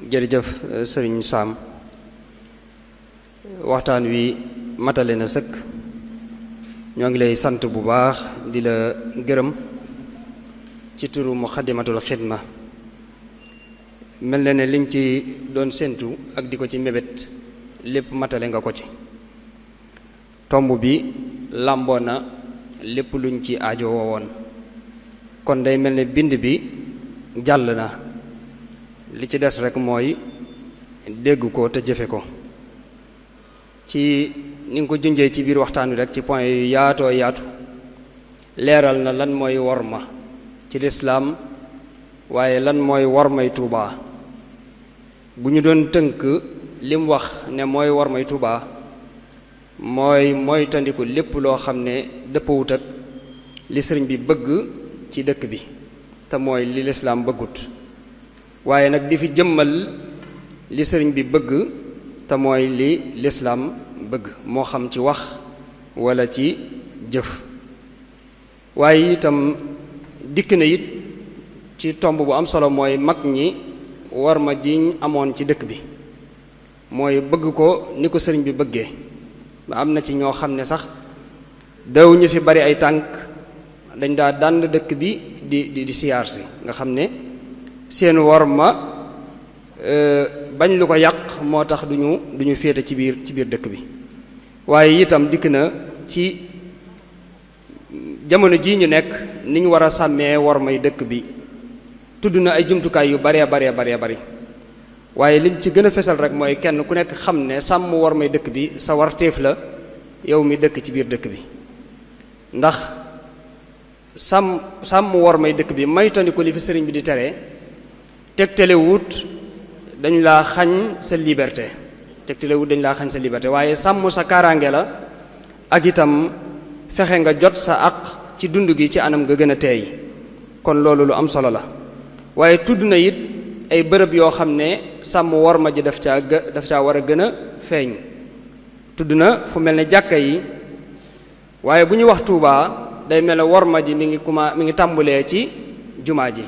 jërëjëf sëriñ Sam waxtaan wi matale na sëkk ñoo ngi lay sant bu baax di la gërëm ci turu Muxaddamatul Xidma mel na ne liñ ci doon séentu ak di ko ci mébét lépp matale nga ko ci tomb bi làmboo na lépp luñ ci aajo woon kon day mel ne bind bi jàll na li ci des rek mooy dégg ko te jëfe ko ci ni nga ko junjee ci biir waxtaan wi rek ci point yu yaatoo yaatu leeral na lan mooy worma ci lislaam waaye lan mooy wormay Tuuba bu ñu doon tënk lim wax ne mooy wormay Tuuba mooy tandiku lépp loo xam ne dëppawut ak li sëriñ bi bëgg ci dëkk bi te mooy li lislaam bëggut waaye nag di fi jëmmal li sëriñ bi bëgg te mooy li lislaam bëgg moo xam ci wax wala ci jëf waaye itam dikk na it ci tomb bu am solo mooy mag ñi war ma jiñ amoon ci dëkk bi mooy bëgg ko ni ko sëriñ bi bëggee ba am na ci ñoo xam ne sax daw ñu fi bari ay tànk dañ daa dànd dëkk bi di siyaar si nga xam ne seen war ma bañ lu ko yàq moo tax duñu féete ci biir dëkk bi waaye itam dikk na ci jamono jii ñu nekk ni ñu war a sàmmee war may dëkk bi tudd na ay jumtukaay yu baree bari waaye lim ci gën a fesal rek mooy kenn ku nekk xam ne sàmm war may dëkk bi sa warteef la yow mi dëkk ci biir dëkk bi ndax sàmm war may dëkk bi maytandiku li fi sëriñ bi di tere tegtale wut dañ laa xañ sa liberté waaye sàmm sa kaaraange la ak itam fexe nga jot sa àq ci dund gi ci anam nga gën a teey kon loolu lu am solo la waaye tudd na it ay bërëb yoo xam ne sàmm worma ji daf caa war a gën a feeñ tudd na fu mel ne jàkka yi waaye bu ñu wax Tuubaa day mel ne worma ji mi ngi tàmbulee ci jumaa ji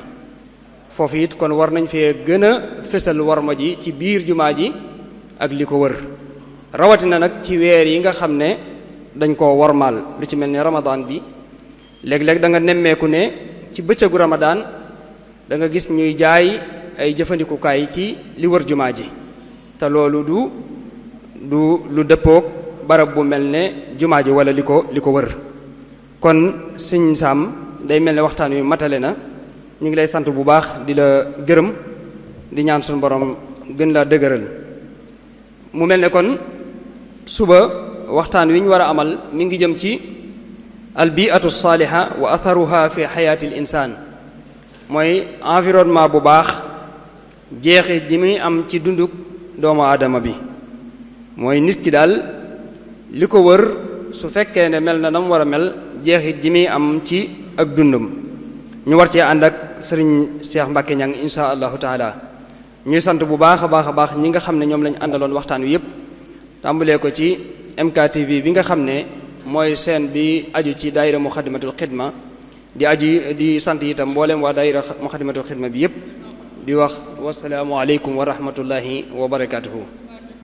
foofu it kon war nañ fee gën a fésal worma ji ci biir jumaa ji ak li ko wër rawatina nag ci weer yi nga xam ne dañ koo wormaal lu ci mel ne Ramadan bi léeg-léeg da nga nemmeeku ne ci bëccëgu Ramadan da nga gis ñuy jaay ay jëfandikukaay ci li wër jumaa ji te loolu du lu dëppoog barab bu mel ne jumaa ji wala li ko wër. kon sëñ Sam day mel ne waxtaan wi matale na, ñu ngi lay sant bu baax di la gërëm di ñaan suñu borom gën laa dëgëral. mu mel ne kon suba waxtaan wi ñu war a amal mi ngi jëm ci albiatu saaliha wa atharuha fi xayaati l insaan, mooy environnement bu baax jeexi ji muy am ci dunduk doomu aadama bi. mooy nit ki daal li ko wër su fekkee ne mel na nam war a mel jeexit ji muy am ci ak dundam. ñu war cee ànd ak sëriñ Cheikh Mbacke Niang insha allahu taala. ñuy sant bu baax a baax ñi nga xam ne ñoom lañu àndaloon waxtaan wi yépp, tàmbalee ko ci MKTV bi nga xam ne mooy seen bi aju ci daayira Muxaddamatul Xidma, di sant itam mboolem waa daayira Muxaddamatul Xidma bi yépp, di wax wasalaamu aleykum wa rahmatullahi wa barakatuhu.